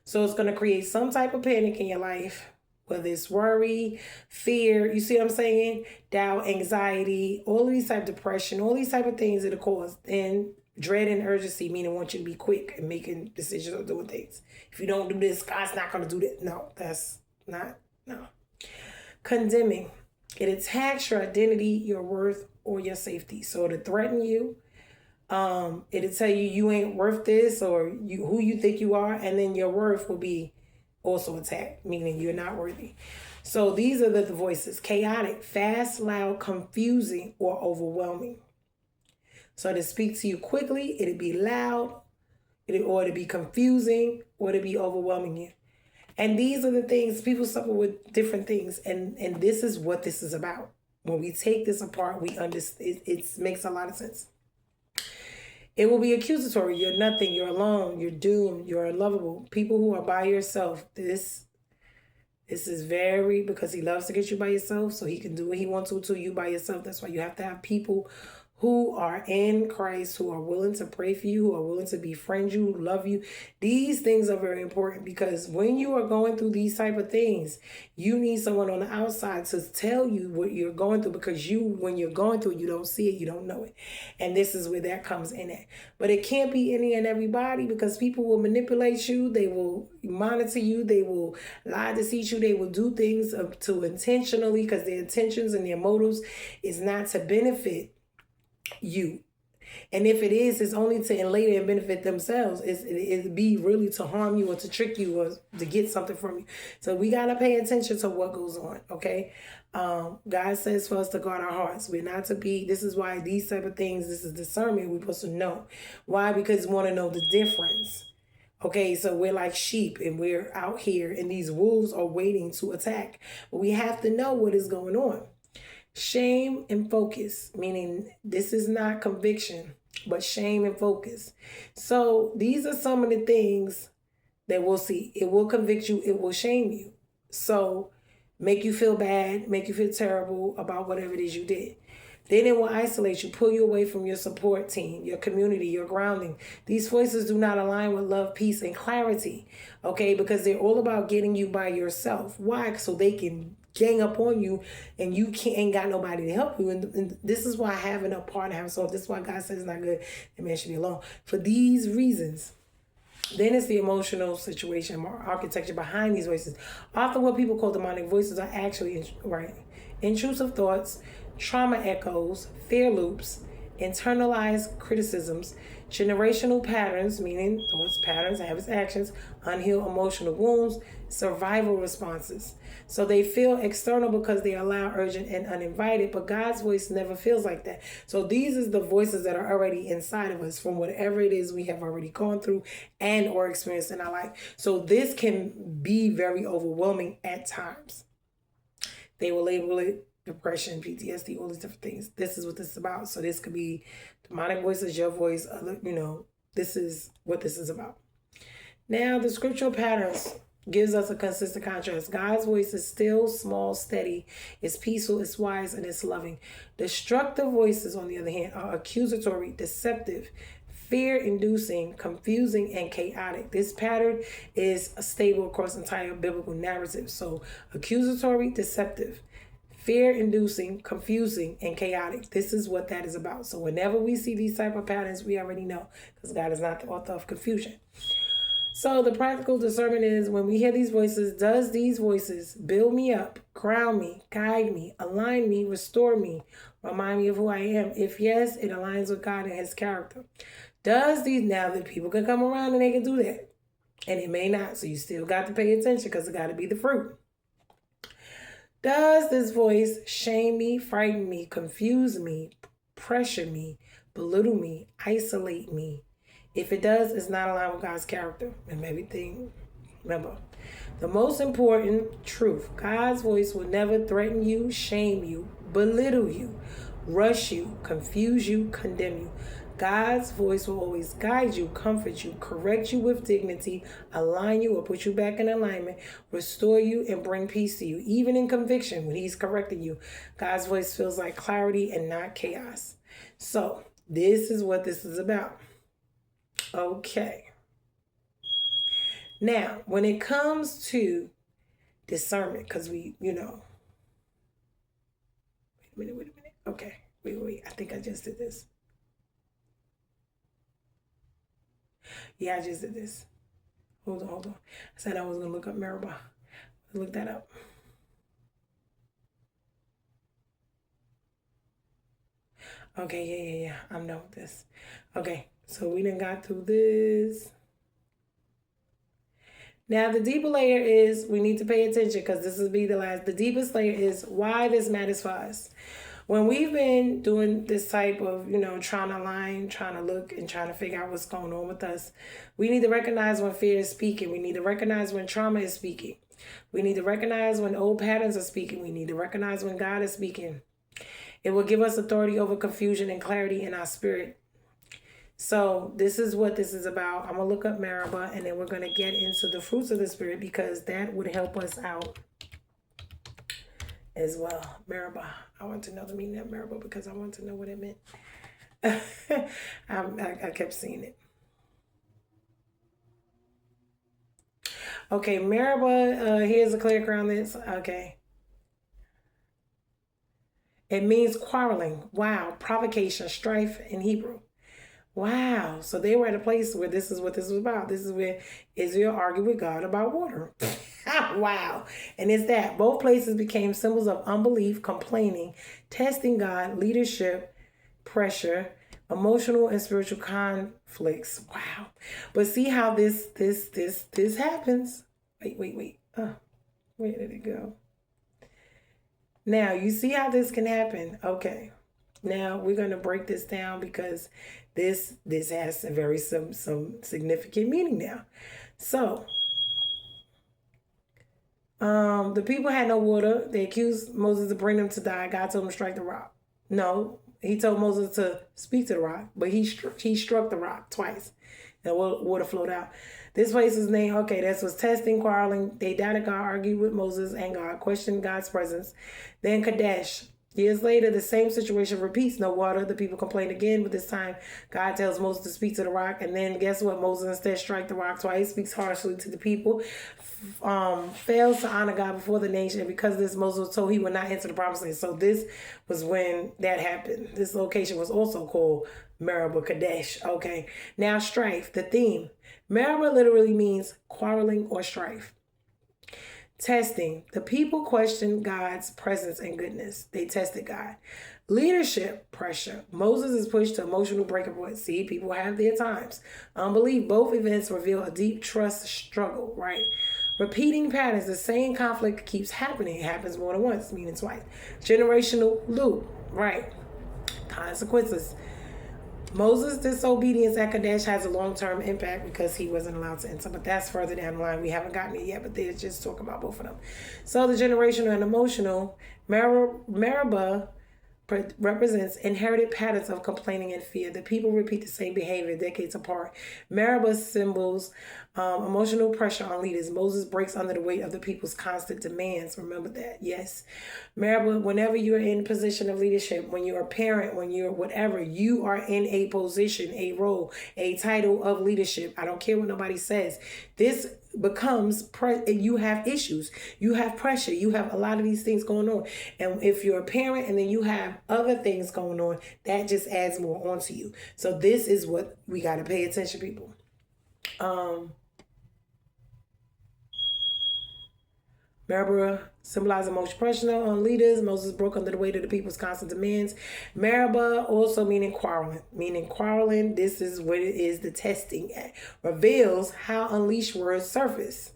So it's going to create some type of panic in your life, whether it's worry, fear, you see what I'm saying? Doubt, anxiety, all of these type of depression, all these type of things that are caused. And dread and urgency, meaning want you to be quick and making decisions or doing things. If you don't do this, God's not going to do that. No, that's not, no. Condemning. It attacks your identity, your worth, or your safety. So to threaten you, it'll tell you ain't worth this, or who you think you are, and then your worth will be also attacked, meaning you're not worthy. So these are the voices. Chaotic, fast, loud, confusing, or overwhelming. So to speak to you quickly, it'll be loud, or it'll be confusing, or it'll be overwhelming you. And these are the things, people suffer with different things, and this is what this is about. When we take this apart, we understand. It makes a lot of sense. It will be accusatory. You're nothing. You're alone. You're doomed. You're unlovable. People who are by yourself. This is very, because he loves to get you by yourself, so he can do what he wants to you by yourself. That's why you have to have people who are in Christ, who are willing to pray for you, who are willing to befriend you, love you. These things are very important, because when you are going through these type of things, you need someone on the outside to tell you what you're going through, because when you're going through it, you don't see it, you don't know it. And this is where that comes in at. But it can't be any and everybody, because people will manipulate you, they will monitor you, they will lie, deceive you, they will do things to intentionally, because their intentions and their motives is not to benefit you. And if it is, it's only to enlate and benefit themselves. It'd be really to harm you or to trick you or to get something from you. So we got to pay attention to what goes on, okay? God says for us to guard our hearts. We're not to be, this is why these type of things, this is discernment, we're supposed to know. Why? Because we want to know the difference. Okay, so we're like sheep and we're out here and these wolves are waiting to attack. But we have to know what is going on. Shame and focus, meaning this is not conviction, but shame and focus. So these are some of the things that we'll see. It will convict you. It will shame you. So make you feel bad, make you feel terrible about whatever it is you did. Then it will isolate you, pull you away from your support team, your community, your grounding. These voices do not align with love, peace, and clarity, okay? Because they're all about getting you by yourself. Why? So they can gang up on you and you ain't got nobody to help you. And this is why having a partner, so this is why God says it's not good that man should be alone. For these reasons, Then it's the emotional situation or architecture behind these voices. Often what people call demonic voices are actually intrusive thoughts, trauma echoes, fear loops, internalized criticisms, generational patterns, meaning thoughts, patterns, habits, actions, unhealed emotional wounds, survival responses. So they feel external because they are loud, urgent, and uninvited, but God's voice never feels like that. So these are the voices that are already inside of us from whatever it is we have already gone through and or experienced in our life. So this can be very overwhelming at times. They will label it depression, PTSD, all these different things. This is what this is about. So this could be demonic voices, your voice, other, this is what this is about. Now, the scriptural patterns gives us a consistent contrast. God's voice is still, small, steady, it's peaceful, it's wise, and it's loving. Destructive voices, on the other hand, are accusatory, deceptive, fear-inducing, confusing, and chaotic. This pattern is stable across entire biblical narrative. So, accusatory, deceptive, fear-inducing, confusing, and chaotic. This is what that is about. So whenever we see these type of patterns, we already know, because God is not the author of confusion. So the practical discernment is, when we hear these voices, does these voices build me up, ground me, guide me, align me, restore me, remind me of who I am? If yes, it aligns with God and his character. Does these, now that people can come around and they can do that, and it may not, so you still got to pay attention because it got to be the fruit. Does this voice shame me, frighten me, confuse me, pressure me, belittle me, isolate me? If it does, it's not aligned with God's character and everything. Remember, the most important truth: God's voice will never threaten you, shame you, belittle you, rush you, confuse you, condemn you. God's voice will always guide you, comfort you, correct you with dignity, align you or put you back in alignment, restore you, and bring peace to you. Even in conviction, when he's correcting you, God's voice feels like clarity and not chaos. So this is what this is about. Okay. Now, when it comes to discernment, because wait a minute. Okay, wait. I think I just did this. Yeah, I just did this. Hold on. I said I was going to look up Meribah. Look that up. Okay, yeah. I'm done with this. Okay, so we done got through this. Now, the deeper layer is, we need to pay attention because this will be the last. The deepest layer is why this matters for us. When we've been doing this type of, trying to align, trying to look, and trying to figure out what's going on with us, we need to recognize when fear is speaking. We need to recognize when trauma is speaking. We need to recognize when old patterns are speaking. We need to recognize when God is speaking. It will give us authority over confusion and clarity in our spirit. So this is what this is about. I'm going to look up Meribah, and then we're going to get into the fruits of the Spirit, because that would help us out as well. Meribah. I want to know the meaning of Meribah because I want to know what it meant. I kept seeing it. Okay, Meribah, here's a clear crown. Okay. It means quarreling. Wow. Provocation, strife in Hebrew. Wow. So they were at a place where this is what this was about. This is where Israel argued with God about water. Wow. And it's that. Both places became symbols of unbelief, complaining, testing God, leadership, pressure, emotional and spiritual conflicts. Wow. But see how this happens. Wait. Where did it go? Now, you see how this can happen. Okay. Now we're going to break this down because this has some significant meaning now. So, the people had no water. They accused Moses to bring them to die. God told him to strike the rock. No, he told Moses to speak to the rock, but he struck the rock twice, and water flowed out. This place is named, okay, this was testing, quarreling. They doubted God, argued with Moses and God, questioned God's presence. Then Kadesh, Years later, the same situation repeats. No water. The people complain again, but this time God tells Moses to speak to the rock. And then guess what? Moses instead strikes the rock twice, speaks harshly to the people, fails to honor God before the nation. And because of this, Moses was told he would not enter the promised land. So this was when that happened. This location was also called Meribah Kadesh. Okay. Now strife, the theme. Meribah literally means quarreling or strife. Testing. The people questioned God's presence and goodness. They tested God. Leadership pressure. Moses is pushed to emotional breaking point. See, people have their times. Unbelief. Both events reveal a deep trust struggle, right? Repeating patterns. The same conflict keeps happening. It happens more than once, meaning twice. Generational loop, right? Consequences. Moses' disobedience at Kadesh has a long-term impact because he wasn't allowed to enter, but that's further down the line. We haven't gotten it yet, but they're just talking about both of them. So the generational and emotional, Meribah represents inherited patterns of complaining and fear. The people repeat the same behavior decades apart. Meribah symbols emotional pressure on leaders. Moses breaks under the weight of the people's constant demands. Remember that. Yes. Meribah, whenever you're in a position of leadership, when you're a parent, when you're whatever, you are in a position, a role, a title of leadership. I don't care what nobody says. This becomes, you have issues, you have pressure, you have a lot of these things going on. And if you're a parent and then you have other things going on, that just adds more onto you. So this is what we got to pay attention, people. Meribah symbolizes emotional pressure on leaders. Moses broke under the weight of the people's constant demands. Meribah also meaning quarreling. This is what it is, the testing reveals how unleashed words surface.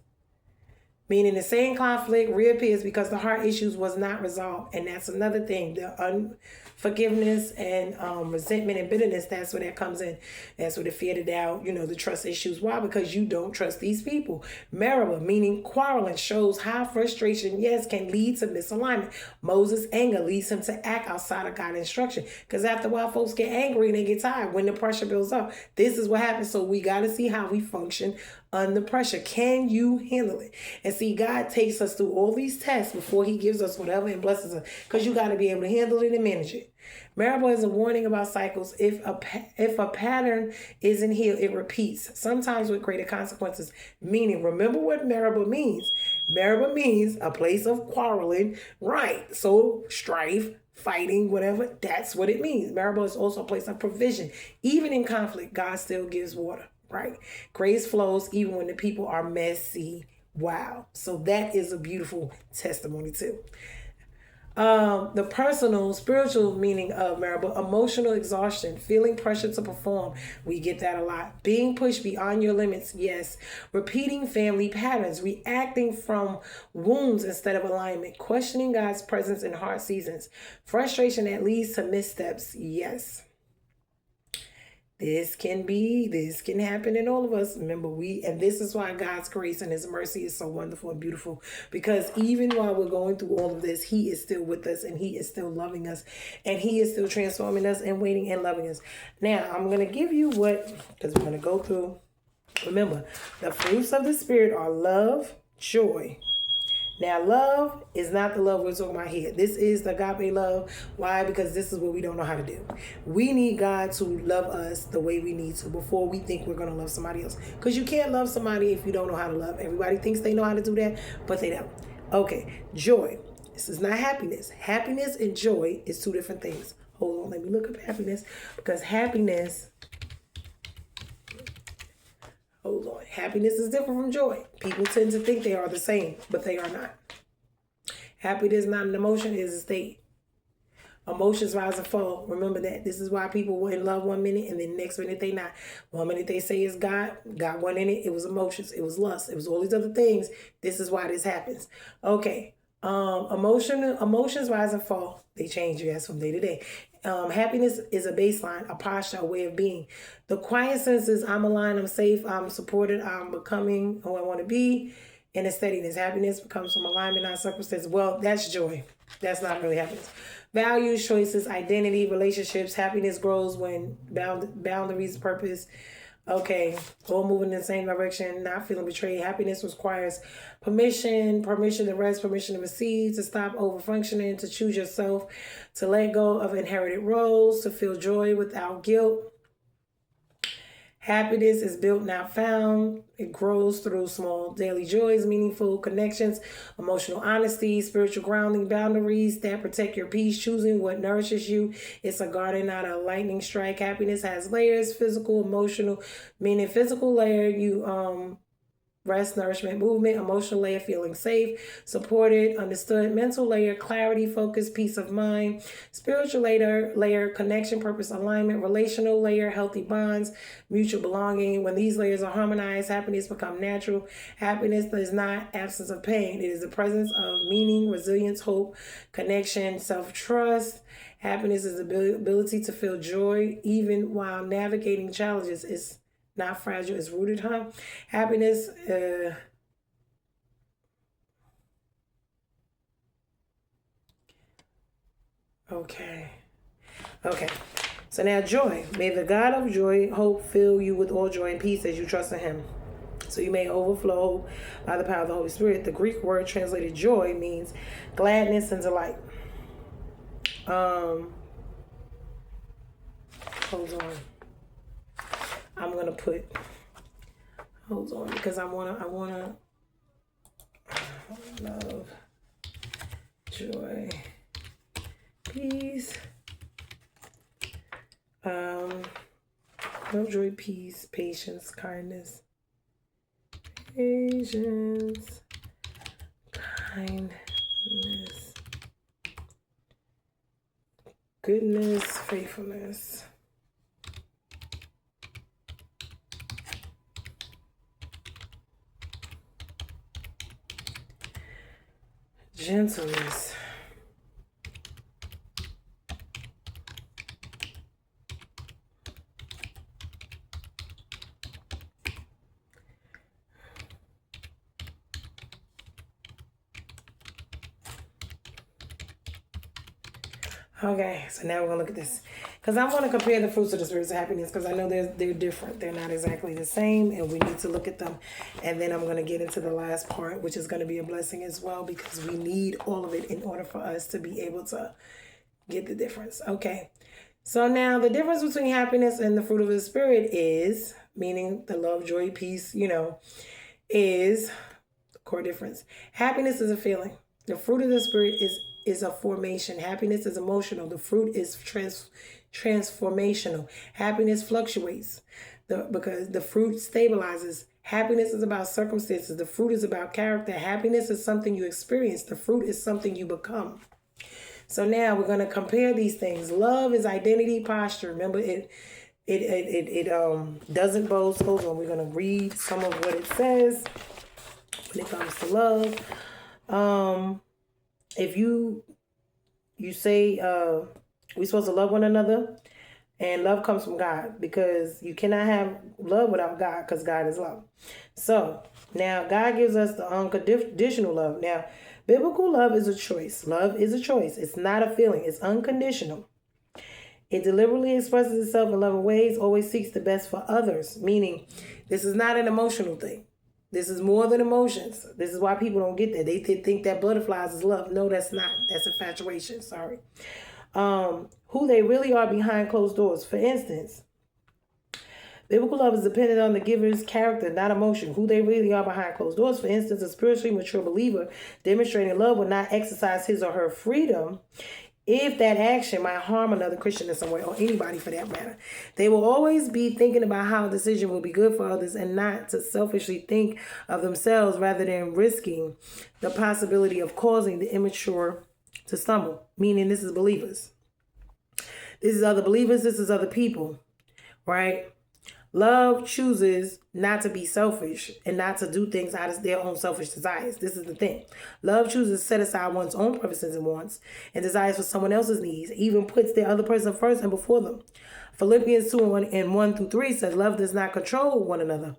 Meaning the same conflict reappears because the heart issues was not resolved. And that's another thing. The unforgiveness and resentment and bitterness, that's where that comes in. That's where the fear, the doubt, the trust issues. Why? Because you don't trust these people. Meribah, meaning quarreling, shows how frustration, yes, can lead to misalignment. Moses' anger leads him to act outside of God's instruction. Because after a while, folks get angry and they get tired when the pressure builds up. This is what happens. So we got to see how we function under pressure. Can you handle it? And see, God takes us through all these tests before he gives us whatever and blesses us, because you got to be able to handle it and manage it. Meribah is a warning about cycles. If a pattern isn't healed, it repeats, sometimes with greater consequences. Meaning, remember what Meribah means. Meribah means a place of quarreling, right? So strife, fighting, whatever, that's what it means. Meribah is also a place of provision. Even in conflict, God still gives water. Right? Grace flows even when the people are messy. Wow. So that is a beautiful testimony too. The personal, spiritual meaning of Meribah, emotional exhaustion, feeling pressure to perform. We get that a lot. Being pushed beyond your limits. Yes. Repeating family patterns, reacting from wounds instead of alignment, questioning God's presence in hard seasons, frustration that leads to missteps. Yes. This can happen in all of us. Remember, and this is why God's grace and his mercy is so wonderful and beautiful, because even while we're going through all of this, he is still with us and he is still loving us and he is still transforming us and waiting and loving us. Now, I'm going to give you because we're going to go through, remember, the fruits of the Spirit are love, joy. Now, love is not the love we're talking about here. This is the agape love. Why? Because this is what we don't know how to do. We need God to love us the way we need to before we think we're going to love somebody else. Because you can't love somebody if you don't know how to love. Everybody thinks they know how to do that, but they don't. Okay, joy. This is not happiness. Happiness and joy is two different things. Hold on, let me look up happiness, because happiness... Hold on. Happiness is different from joy. People tend to think they are the same, but they are not. Happiness is not an emotion, it is a state. Emotions rise and fall. Remember that. This is why people were in love one minute and then next minute they not. One minute they say it's God. God wasn't in it. It was emotions. It was lust. It was all these other things. This is why this happens. Okay. Emotions rise and fall. They change, yes, from day to day. Happiness is a baseline, a posture, a way of being. The quiet sense is I'm aligned, I'm safe, I'm supported, I'm becoming who I want to be. And the steadiness. Happiness comes from alignment, not circumstance. Well, that's joy. That's not really happiness. Values, choices, identity, relationships. Happiness grows when boundaries, purpose, Okay, all moving in the same direction, not feeling betrayed. Happiness requires permission to rest, permission to receive, to stop over functioning, to choose yourself, to let go of inherited roles, to feel joy without guilt. Happiness is built, not found. It grows through small daily joys, meaningful connections, emotional honesty, spiritual grounding, boundaries that protect your peace, choosing what nourishes you. It's a garden, not a lightning strike. Happiness has layers, physical, emotional, meaning physical layer, you rest, nourishment, movement, emotional layer, feeling safe, supported, understood, mental layer, clarity, focus, peace of mind, spiritual layer, connection, purpose, alignment, relational layer, healthy bonds, mutual belonging. When these layers are harmonized, happiness becomes natural. Happiness is not absence of pain. It is the presence of meaning, resilience, hope, connection, self-trust. Happiness is the ability to feel joy even while navigating challenges. It's not fragile, it's rooted, huh? Happiness, okay. So now joy. May the God of joy, hope, fill you with all joy and peace as you trust in him. So you may overflow by the power of the Holy Spirit. The Greek word translated joy means gladness and delight. Hold on. I'm gonna put. Hold on, because I wanna love, joy, peace. Love, joy, peace, patience, kindness, goodness, faithfulness. Gentleness. Okay, so now we're going to look at this. Because I'm going to compare the fruits of the spirits of happiness because I know they're different. They're not exactly the same, and we need to look at them. And then I'm going to get into the last part, which is going to be a blessing as well because we need all of it in order for us to be able to get the difference. Okay, so now the difference between happiness and the fruit of the spirit is, meaning the love, joy, peace, is the core difference. Happiness is a feeling. The fruit of the spirit is a formation. Happiness is emotional. The fruit is transformational. Happiness fluctuates because the fruit stabilizes. Happiness is about circumstances. The fruit is about character. Happiness is something you experience. The fruit is something you become. So now we're going to compare these things. Love is identity posture. Remember, it doesn't boast. Hold on, we're going to read some of what it says when it comes to love. If you say we're supposed to love one another, and love comes from God because you cannot have love without God because God is love. So now God gives us the unconditional love. Now, biblical love is a choice. Love is a choice. It's not a feeling. It's unconditional. It deliberately expresses itself in loving ways, always seeks the best for others, meaning this is not an emotional thing. This is more than emotions. This is why people don't get that. They think that butterflies is love. No, that's not. That's infatuation. Sorry. Who they really are behind closed doors. For instance, biblical love is dependent on the giver's character, not emotion. Who they really are behind closed doors. For instance, a spiritually mature believer demonstrating love will not exercise his or her freedom if that action might harm another Christian in some way, or anybody for that matter. They will always be thinking about how a decision will be good for others and not to selfishly think of themselves rather than risking the possibility of causing the immature to stumble. Meaning this is believers. This is other believers. This is other people, right? Love chooses not to be selfish and not to do things out of their own selfish desires. This is the thing. Love chooses to set aside one's own purposes and wants and desires for someone else's needs, even puts the other person first and before them. Philippians 2:1-3 says, love does not control one another.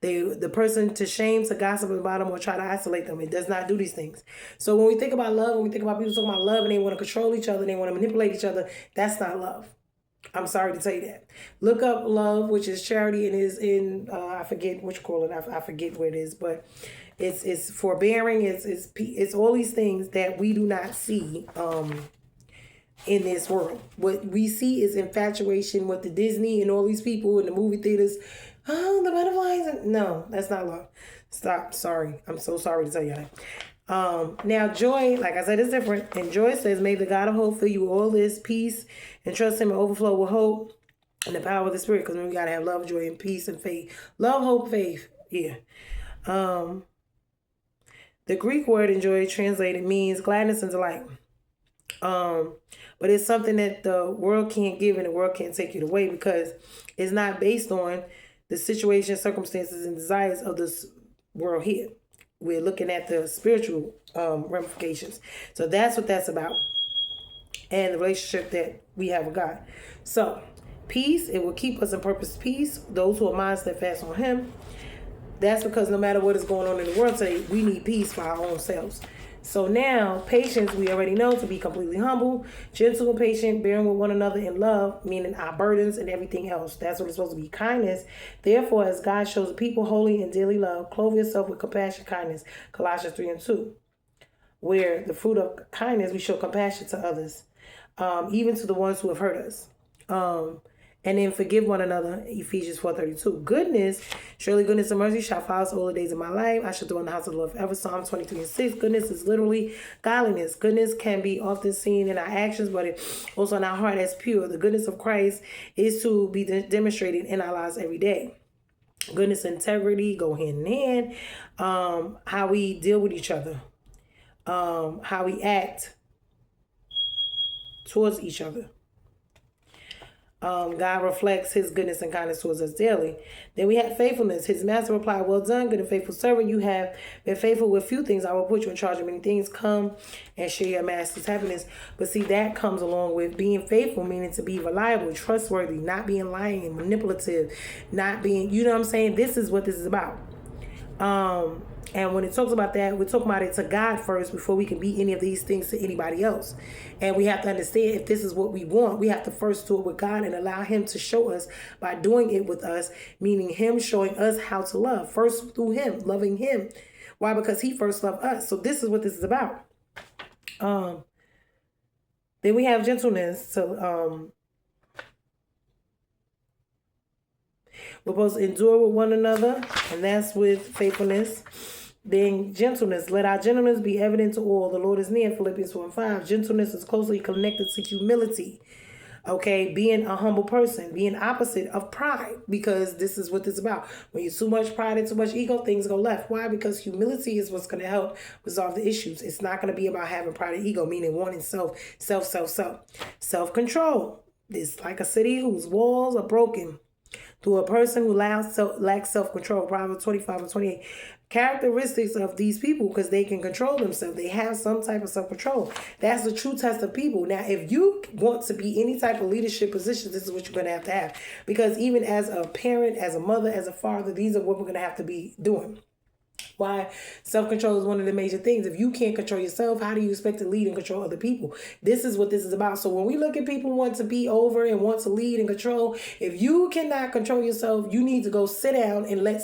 The person to shame, to gossip about them, or try to isolate them. It does not do these things. So when we think about love, when we think about people talking about love and they want to control each other, they want to manipulate each other, that's not love. I'm sorry to tell you that. Look up love, which is charity, and is in I forget which quote. I forget where it is, but it's forbearing. It's all these things that we do not see in this world. What we see is infatuation with the Disney and all these people in the movie theaters. Oh, the butterflies. No, that's not love. Stop. Sorry. I'm so sorry to tell you that. Now joy, like I said, is different. And joy says, may the God of hope fill you with all this peace and trust him and overflow with hope and the power of the Spirit. Because we got to have love, joy, and peace and faith. Love, hope, faith. Yeah. The Greek word enjoy translated means gladness and delight. But it's something that the world can't give and the world can't take it away, because it's not based on the situation, circumstances, and desires of this world here. We're looking at the spiritual ramifications. So that's what that's about. And the relationship that we have with God. So peace, it will keep us in purpose peace. Those who are mind steadfast on him. That's because no matter what is going on in the world today, we need peace for our own selves. So now, patience, we already know to be completely humble, gentle and patient, bearing with one another in love, meaning our burdens and everything else. That's what it's supposed to be. Kindness, therefore, as God shows the people holy and daily love, clothe yourself with compassion, kindness, Colossians 3:2. Where the fruit of kindness, we show compassion to others, even to the ones who have hurt us. And then forgive one another, Ephesians 4:32. Goodness, surely goodness and mercy shall follow us all the days of my life. I shall dwell in the house of the Lord forever. Psalm 23:6. Goodness is literally godliness. Goodness can be often seen in our actions, but it also in our heart as pure. The goodness of Christ is to be demonstrated in our lives every day. Goodness and integrity go hand in hand. How we deal with each other. How we act towards each other. God reflects his goodness and kindness towards us daily. Then we have faithfulness. His master replied, well done, good and faithful servant. You have been faithful with few things. I will put you in charge of many things. Come and share your master's happiness. But see, that comes along with being faithful, meaning to be reliable, trustworthy, not being lying and manipulative, not being, you know what I'm saying? This is what this is about. And when it talks about that, we're talking about it to God first before we can be any of these things to anybody else. And we have to understand, if this is what we want, we have to first do it with God and allow him to show us by doing it with us, meaning him showing us how to love. First through him, loving him. Why? Because he first loved us. So this is what this is about. Then we have gentleness. So we're supposed to endure with one another, and that's with faithfulness. Then gentleness. Let our gentleness be evident to all. The Lord is near, Philippians 4:5. Gentleness is closely connected to humility. Okay, being a humble person, being opposite of pride, because this is what this is about. When you're too much pride and too much ego, things go left. Why? Because humility is what's going to help resolve the issues. It's not going to be about having pride and ego, meaning wanting self-control. It's like a city whose walls are broken through a person who lacks self-control. Proverbs 25:28. Characteristics of these people, because they can control themselves. They have some type of self-control. That's the true test of people. Now, if you want to be any type of leadership position, this is what you're going to have. Because even as a parent, as a mother, as a father, these are what we're going to have to be doing. Why? Self-control is one of the major things. If you can't control yourself, how do you expect to lead and control other people? This is what this is about. So when we look at people who want to be over and want to lead and control, if you cannot control yourself, you need to go sit down and let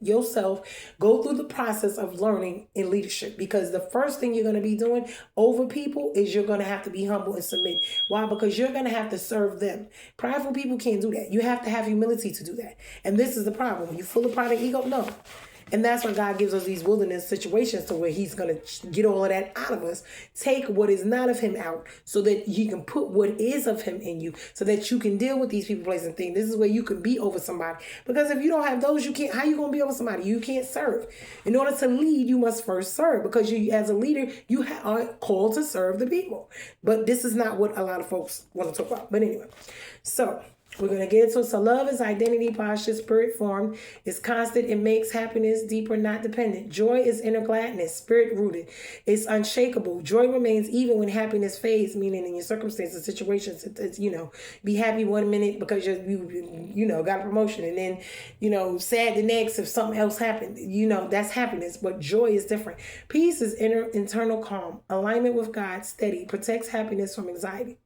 yourself go through the process of learning in leadership. Because the first thing you're going to be doing over people is you're going to have to be humble and submit. Why? Because you're going to have to serve them. Prideful people can't do that. You have to have humility to do that. And this is the problem. When you're full of pride and ego, no. And that's why God gives us these wilderness situations to where he's going to get all of that out of us, take what is not of him out so that he can put what is of him in you so that you can deal with these people, places, and things. This is where you can be over somebody. Because if you don't have those, you can't. How you going to be over somebody? You can't serve. In order to lead, you must first serve, because you, as a leader, you are called to serve the people. But this is not what a lot of folks want to talk about. But anyway, so we're going to get into it. So love is identity, posture, spirit form. It's constant. It makes happiness deeper, not dependent. Joy is inner gladness, spirit rooted. It's unshakable. Joy remains even when happiness fades, meaning in your circumstances, situations. It's be happy one minute because you got a promotion, and then, sad the next if something else happened. That's happiness. But joy is different. Peace is internal calm. Alignment with God, steady, protects happiness from anxiety.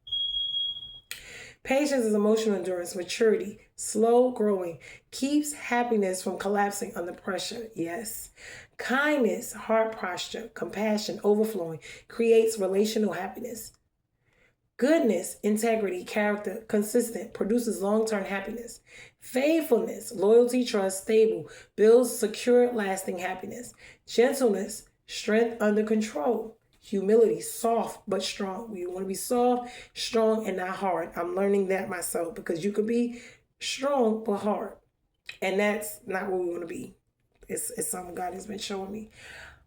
Patience is emotional endurance. Maturity, slow growing, keeps happiness from collapsing under pressure. Yes. Kindness, heart posture, compassion, overflowing, creates relational happiness. Goodness, integrity, character, consistent, produces long-term happiness. Faithfulness, loyalty, trust, stable, builds secure, lasting happiness. Gentleness, strength under control. Humility, soft but strong. You want to be soft, strong, and not hard. I'm learning that myself because you could be strong but hard. And that's not what we want to be. It's something God has been showing me.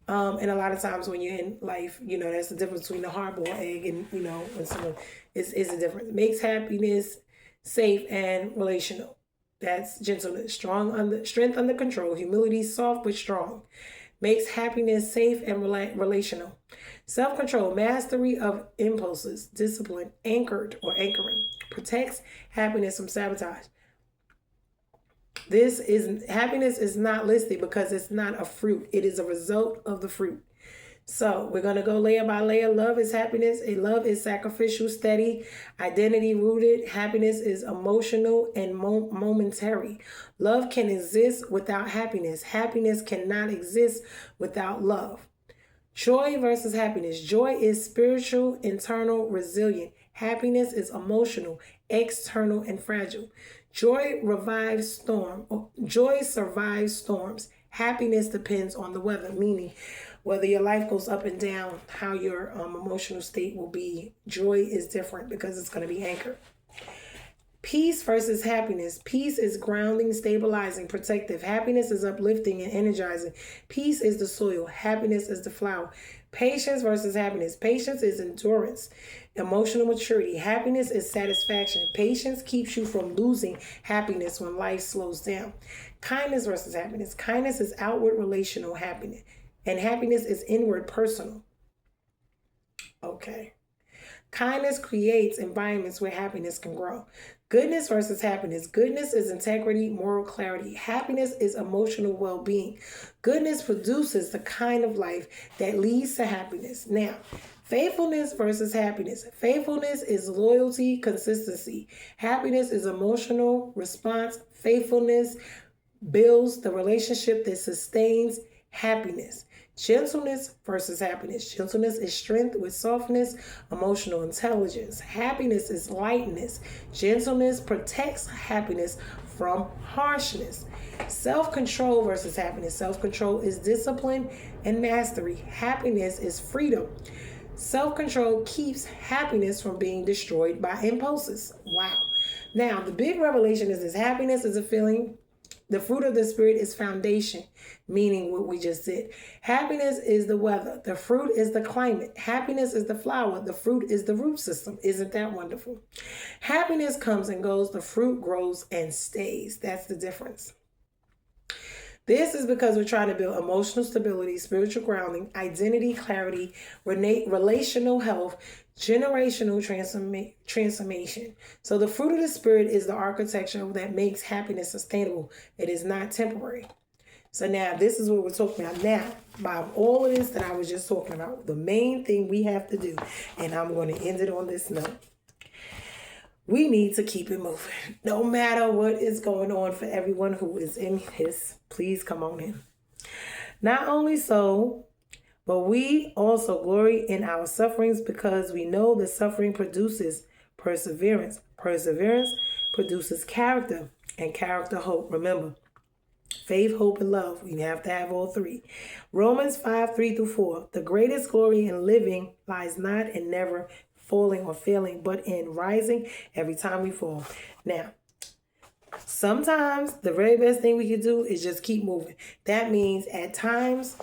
And a lot of times when you're in life, that's the difference between the hard-boiled egg and, when someone is a difference. It makes happiness safe and relational. That's gentleness. Strength under control. Humility, soft but strong. Makes happiness safe and relational. Self-control, mastery of impulses, discipline, anchored or anchoring. Protects happiness from sabotage. Happiness is not listed because it's not a fruit. It is a result of the fruit. So we're going to go layer by layer. Love is happiness. Love is sacrificial, steady, identity rooted. Happiness is emotional and momentary. Love can exist without happiness. Happiness cannot exist without love. Joy versus happiness. Joy is spiritual, internal, resilient. Happiness is emotional, external, and fragile. Joy survives storms. Happiness depends on the weather, meaning whether your life goes up and down, how your emotional state will be. Joy is different because it's going to be anchored. Peace versus happiness. Peace is grounding, stabilizing, protective. Happiness is uplifting and energizing. Peace is the soil. Happiness is the flower. Patience versus happiness. Patience is endurance, emotional maturity. Happiness is satisfaction. Patience keeps you from losing happiness when life slows down. Kindness versus happiness. Kindness is outward relational happiness, and happiness is inward personal. Okay. Kindness creates environments where happiness can grow. Goodness versus happiness. Goodness is integrity, moral clarity. Happiness is emotional well-being. Goodness produces the kind of life that leads to happiness. Now, faithfulness versus happiness. Faithfulness is loyalty, consistency. Happiness is emotional response. Faithfulness builds the relationship that sustains happiness. Gentleness versus happiness. Gentleness is strength with softness, emotional intelligence. Happiness is lightness. Gentleness protects happiness from harshness. Self-control versus happiness. Self-control is discipline and mastery. Happiness is freedom. Self-control keeps happiness from being destroyed by impulses. Wow. Now, the big revelation is this: happiness is a feeling. The fruit of the Spirit is foundation, meaning what we just did. Happiness is the weather. The fruit is the climate. Happiness is the flower. The fruit is the root system. Isn't that wonderful? Happiness comes and goes. The fruit grows and stays. That's the difference. This is because we're trying to build emotional stability, spiritual grounding, identity, clarity, relational health, generational transformation. So the fruit of the Spirit is the architecture that makes happiness sustainable. It is not temporary. So now this is what we're talking about now. By all of this that I was just talking about, the main thing we have to do, and I'm going to end it on this note. We need to keep it moving. No matter what is going on, for everyone who is in this, please come on in. Not only so, but we also glory in our sufferings because we know that suffering produces perseverance. Perseverance produces character, and character hope. Remember, faith, hope, and love. We have to have all three. Romans 5:3-4. The greatest glory in living lies not in never falling or failing, but in rising every time we fall. Now, sometimes the very best thing we can do is just keep moving. That means at times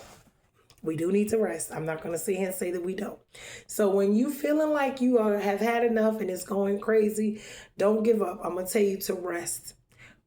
we do need to rest. I'm not going to sit here and say that we don't. So when you feeling like you have had enough and it's going crazy, don't give up. I'm going to tell you to rest.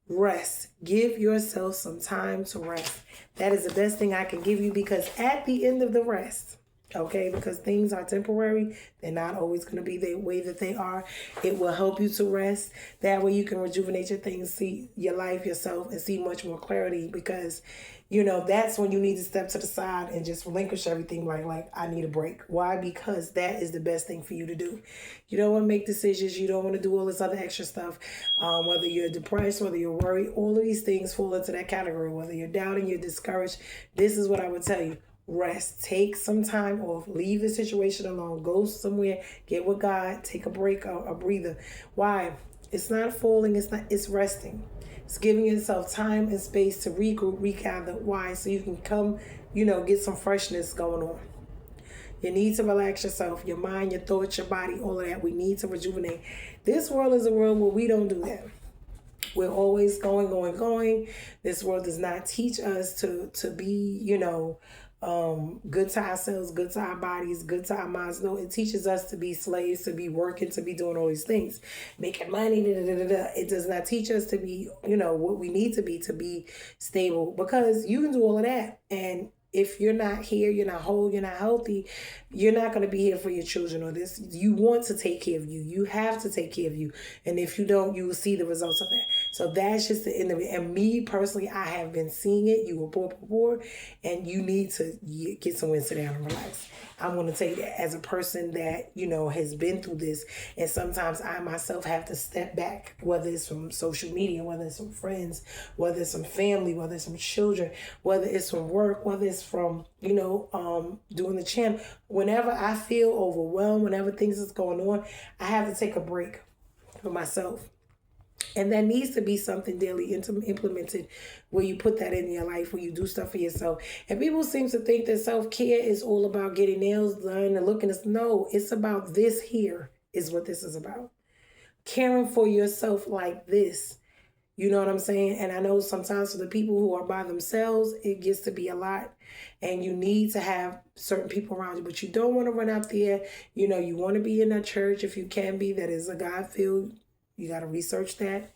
Rest. Give yourself some time to rest. That is the best thing I can give you, because at the end of the rest, Okay, because things are temporary. They're not always going to be the way that they are. It will help you to rest. That way you can rejuvenate your things, see your life, yourself, and see much more clarity, because that's when you need to step to the side and just relinquish everything. Like I need a break. Why? Because that is the best thing for you to do. You don't want to make decisions. You don't want to do all this other extra stuff. Whether you're depressed, whether you're worried, all of these things fall into that category. Whether you're doubting, you're discouraged, this is what I would tell you. Rest. Take some time off. Leave the situation alone. Go somewhere. Get with God. Take a break, a breather. Why? It's not falling. It's resting. It's giving yourself time and space to regroup, regather. Why? So you can come, get some freshness going on. You need to relax yourself, your mind, your thoughts, your body, all of that. We need to rejuvenate. This world is a world where we don't do that. We're always going. This world does not teach us to be, good to ourselves, good to our bodies, good to our minds. No, it teaches us to be slaves, to be working, to be doing all these things, making money. It does not teach us to be, what we need to be stable, because you can do all of that. And if you're not here, you're not whole, you're not healthy, you're not going to be here for your children or this. You want to take care of you. You have to take care of you. And if you don't, you will see the results of that. So that's just the end of it. And me personally, I have been seeing it. You were poor, and you need to get somewhere and sit down and relax. I'm going to tell you that as a person that, has been through this. And sometimes I myself have to step back, whether it's from social media, whether it's from friends, whether it's from family, whether it's from children, whether it's from work, whether it's from, doing the channel. Whenever I feel overwhelmed, whenever things is going on, I have to take a break for myself. And that needs to be something daily implemented, where you put that in your life, where you do stuff for yourself. And people seem to think that self-care is all about getting nails done and looking. No, it's about this here is what this is about. Caring for yourself like this. You know what I'm saying? And I know sometimes for the people who are by themselves, it gets to be a lot. And you need to have certain people around you. But you don't want to run out there. You want to be in a church, if you can be, that is a God-filled. You got to research that.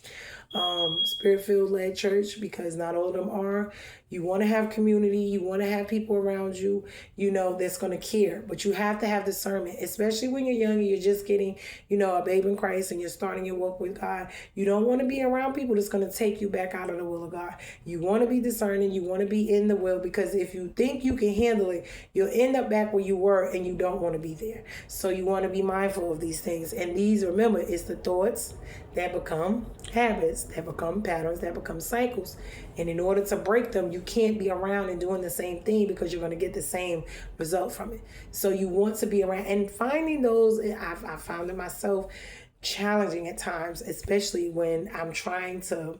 Spirit-filled led church, because not all of them are. You want to have community. You want to have people around you, that's going to care. But you have to have discernment, especially when you're young and you're just getting, a babe in Christ and you're starting your walk with God. You don't want to be around people that's going to take you back out of the will of God. You want to be discerning. You want to be in the will, because if you think you can handle it, you'll end up back where you were, and you don't want to be there. So you want to be mindful of these things. And these, remember, it's the thoughts that become habits, that become patterns, that become cycles. And in order to break them, you can't be around and doing the same thing, because you're going to get the same result from it. So you want to be around, and finding those, I found it myself challenging at times, especially when I'm trying to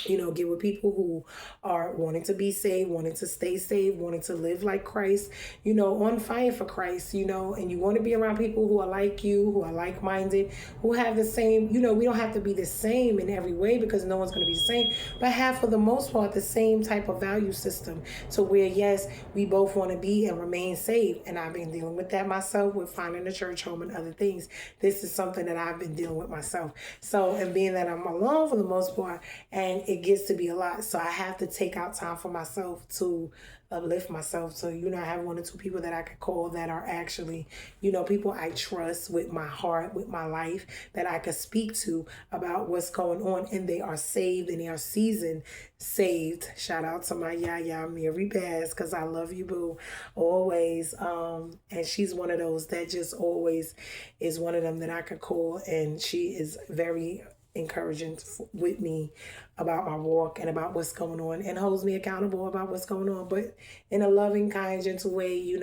get with people who are wanting to be saved, wanting to stay saved, wanting to live like Christ, on fire for Christ, and you want to be around people who are like you, who are like-minded, who have the same, we don't have to be the same in every way, because no one's going to be the same, but have for the most part the same type of value system, to where, yes, we both want to be and remain saved. And I've been dealing with that myself, with finding a church home and other things. This is something that I've been dealing with myself. So, and being that I'm alone for the most part, and it gets to be a lot. So I have to take out time for myself to uplift myself. So, I have one or two people that I could call that are actually, people I trust with my heart, with my life, that I could speak to about what's going on, and they are saved and they are seasoned saved. Shout out to my Yaya Mary Bass, because I love you, boo, always. And she's one of those that just always is one of them that I could call, and she is very encouraging with me about my walk and about what's going on, and holds me accountable about what's going on, but in a loving, kind, gentle way,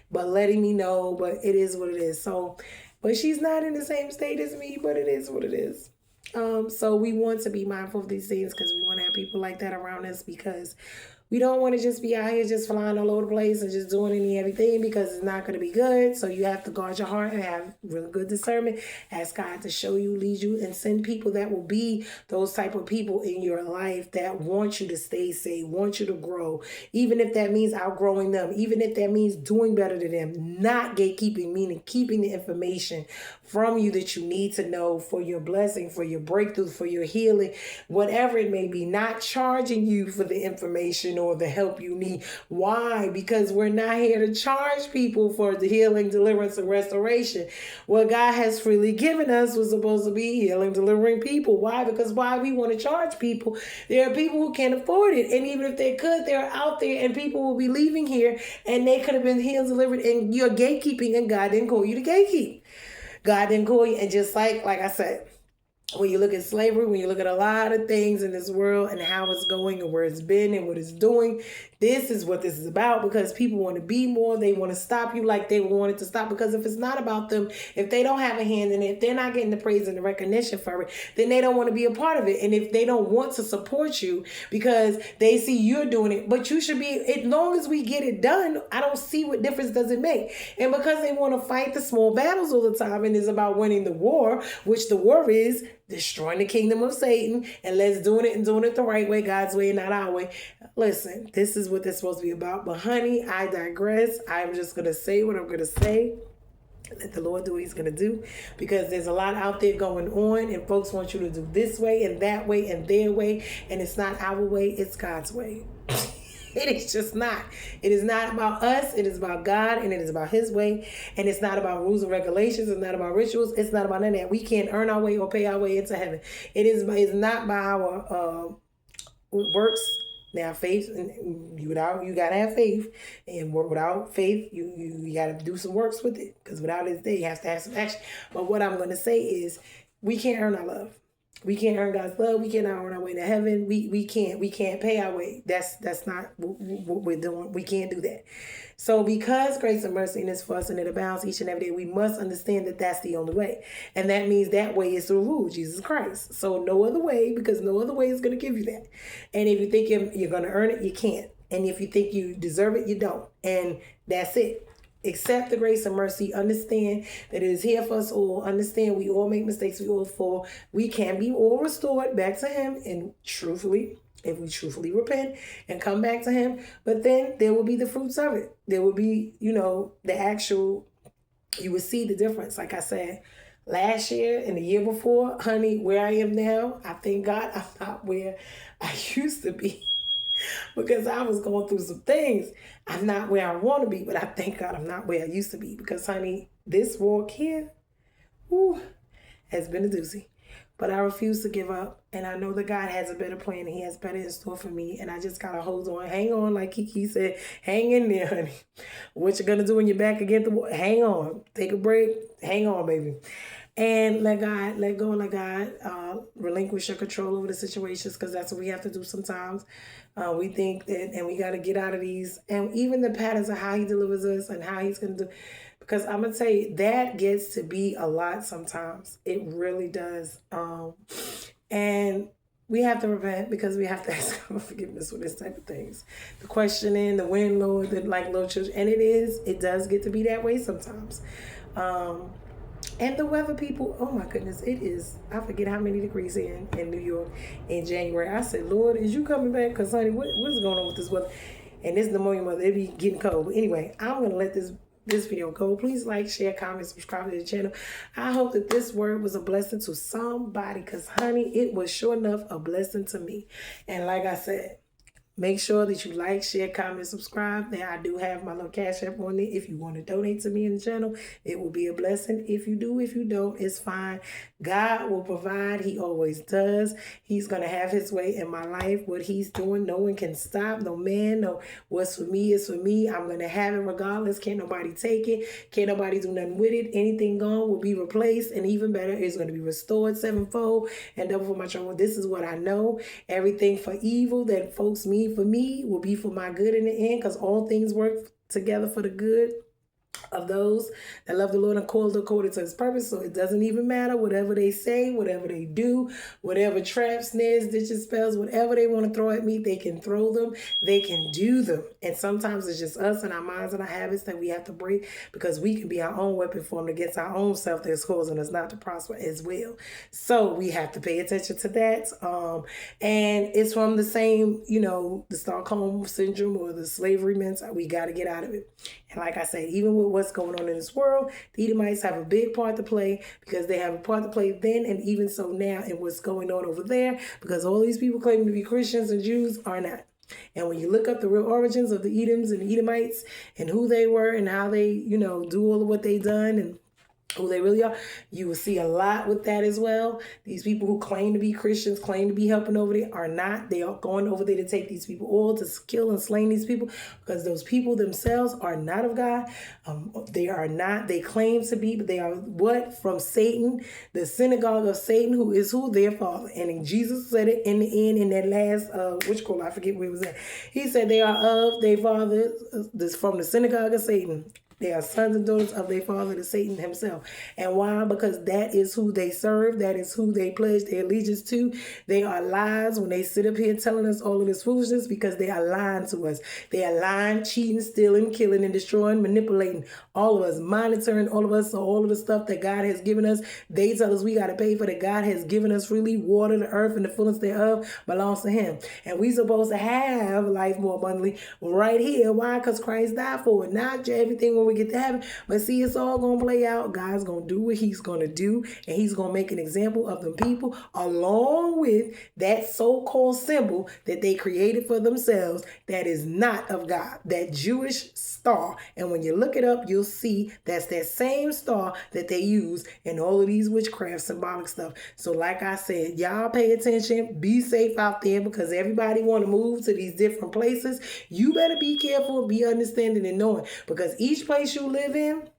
but letting me know, but it is what it is. So, but she's not in the same state as me, but it is what it is. So we want to be mindful of these things, because we want to have people like that around us, because we don't want to just be out here just flying all over the place and just doing any everything, because it's not going to be good. So you have to guard your heart and have really good discernment. Ask God to show you, lead you, and send people that will be those type of people in your life that want you to stay safe, want you to grow, even if that means outgrowing them, even if that means doing better than them, not gatekeeping, meaning keeping the information from you that you need to know for your blessing, for your breakthrough, for your healing, whatever it may be, not charging you for the information, or the help you need. Why? Because we're not here to charge people for the healing, deliverance, and restoration. What God has freely given us was supposed to be healing, delivering people. Why? Because why we want to charge people? There are people who can't afford it. And even if they could, they're out there and people will be leaving here and they could have been healed, delivered, and you're gatekeeping, and God didn't call you to gatekeep. God didn't call you. And just like I said, when you look at slavery, when you look at a lot of things in this world and how it's going and where it's been and what it's doing, this is what this is about, because people want to be more. They want to stop you like they wanted to stop, because if it's not about them, if they don't have a hand in it, if they're not getting the praise and the recognition for it, then they don't want to be a part of it. And if they don't want to support you because they see you're doing it, but you should be, as long as we get it done, I don't see what difference does it make. And because they want to fight the small battles all the time and it's about winning the war, which the war is destroying the kingdom of Satan, and let's doing it and doing it the right way, God's way, not our way. Listen, this is what they're supposed to be about. But honey, I digress. I'm just going to say what I'm going to say. Let the Lord do what he's going to do, because there's a lot out there going on and folks want you to do this way and that way and their way. And it's not our way. It's God's way. It is just not. It is not about us. It is about God, and it is about his way. And it's not about rules and regulations. It's not about rituals. It's not about none of that. We can't earn our way or pay our way into heaven. It's not by our works. Now, faith, you gotta have faith, and without faith, you gotta do some works with it, because without it, you have to have some action. But what I'm gonna say is, we can't earn our love. We can't earn God's love. We can't earn our way to heaven. We can't pay our way. That's not what we're doing. We can't do that. So because grace and mercy is for us and it abounds each and every day, we must understand that that's the only way. And that means that way is through who? Jesus Christ. So no other way, because no other way is going to give you that. And if you think you're going to earn it, you can't. And if you think you deserve it, you don't. And that's it. Accept the grace and mercy. Understand that it is here for us all. Understand we all make mistakes. We all fall. We can be all restored back to him. And truthfully, if we truthfully repent and come back to him, but then there will be the fruits of it. There will be, the actual, you will see the difference. Like I said, last year and the year before, honey, where I am now, I thank God I'm not where I used to be. Because I was going through some things. I'm not where I want to be, but I thank God I'm not where I used to be. Because, honey, this walk here, has been a doozy. But I refuse to give up. And I know that God has a better plan, and he has better in store for me. And I just got to hold on. Hang on, like Kiki said. Hang in there, honey. What you're going to do when you're back against the wall? Hang on. Take a break. Hang on, baby. And let go and let God relinquish your control over the situations, because that's what we have to do sometimes. We think that, and we got to get out of these, and even the patterns of how he delivers us and how he's going to do, because I'm going to tell you, that gets to be a lot sometimes. It really does. And we have to repent, because we have to ask for forgiveness for this type of things. The questioning, the when, Lord, like little children. And it does get to be that way sometimes. And the weather, people, oh my goodness, it is, I forget how many degrees in New York in January. I said, Lord, is you coming back? Because, honey, what's going on with this weather? And this pneumonia weather, it be getting cold. But anyway, I'm going to let this video go. Please like, share, comment, subscribe to the channel. I hope that this word was a blessing to somebody, because, honey, it was sure enough a blessing to me. And like I said, make sure that you like, share, comment, subscribe. Now, I do have my little Cash App on there. If you want to donate to me in the channel, it will be a blessing. If you do, if you don't, it's fine. God will provide. He always does. He's going to have his way in my life. What he's doing, no one can stop. No man, no, what's for me is for me. I'm going to have it regardless. Can't nobody take it. Can't nobody do nothing with it. Anything gone will be replaced. And even better, it's going to be restored sevenfold and double for my trouble. This is what I know. Everything for evil that folks mean for me will be for my good in the end, because all things work together for the good of those that love the Lord and called according to his purpose. So it doesn't even matter whatever they say, whatever they do, whatever traps, snares, ditches, spells, whatever they want to throw at me, they can throw them, they can do them. And sometimes it's just us and our minds and our habits that we have to break, because we can be our own weapon formed against our own self that's causing us not to prosper as well. So we have to pay attention to that. And it's from the same, the Stockholm syndrome or the slavery mentality. We got to get out of it. And like I said, even with what's going on in this world, the Edomites have a big part to play, because they have a part to play then and even so now in what's going on over there, because all these people claiming to be Christians and Jews are not. And when you look up the real origins of the Edoms and Edomites and who they were and how they, do all of what they done and who they really are, you will see a lot with that as well. These people who claim to be Christians, claim to be helping over there, are not. They are going over there to take these people all, to kill and slay these people, because those people themselves are not of God. They are not. They claim to be, but they are what? From Satan, the synagogue of Satan, who is who? Their father. And Jesus said it in the end, in that last, which quote? I forget where it was at. He said they are of their father, this from the synagogue of Satan. They are sons and daughters of their father, the Satan himself. And why? Because that is who they serve. That is who they pledge their allegiance to. They are lies when they sit up here telling us all of this foolishness, because they are lying to us. They are lying, cheating, stealing, killing, and destroying, manipulating all of us, monitoring all of us. So all of the stuff that God has given us, they tell us we got to pay for, that God has given us freely. Water, the earth, and the fullness thereof belongs to him. And we supposed to have life more abundantly right here. Why? Because Christ died for it. Not everything when we get to heaven. But see, it's all going to play out. God's going to do what he's going to do. And he's going to make an example of them people, along with that so-called symbol that they created for themselves that is not of God. That Jewish star. And when you look it up, you'll see that's that same star that they use in all of these witchcraft symbolic stuff. So like I said, y'all pay attention. Be safe out there, because everybody want to move to these different places. You better be careful, be understanding and knowing, because each place you live in,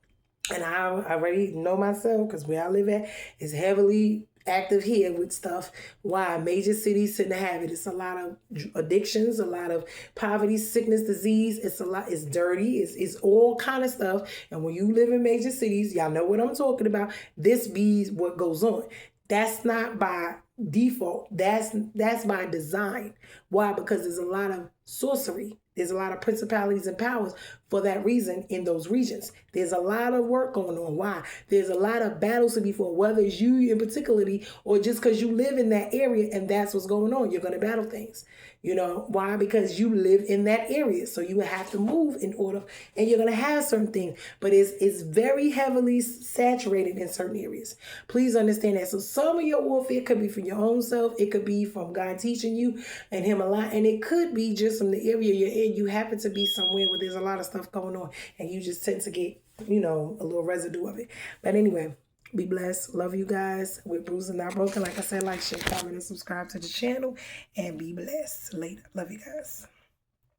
and I already know myself, because where I live at is heavily active here with stuff. Why? Major cities tend to have it. It's a lot of addictions, a lot of poverty, sickness, disease. It's dirty. It's all kind of stuff. And when you live in major cities, y'all know what I'm talking about. This be what goes on. That's not by default. That's by design. Why? Because there's a lot of sorcery. There's a lot of principalities and powers for that reason in those regions. There's a lot of work going on. Why? There's a lot of battles to be fought, whether it's you in particularly or just because you live in that area and that's what's going on. You're going to battle things. Why? Because you live in that area. So you have to move in order, and you're going to have certain things. But it's very heavily saturated in certain areas. Please understand that. So some of your warfare could be from your own self. It could be from God teaching you and him a lot. And it could be just from the area you're in. You happen to be somewhere where there's a lot of stuff going on, and you just tend to get, a little residue of it. But anyway, be blessed. Love you guys. We're bruised and not broken. Like I said, like, share, comment, and subscribe to the channel. And be blessed. Later. Love you guys.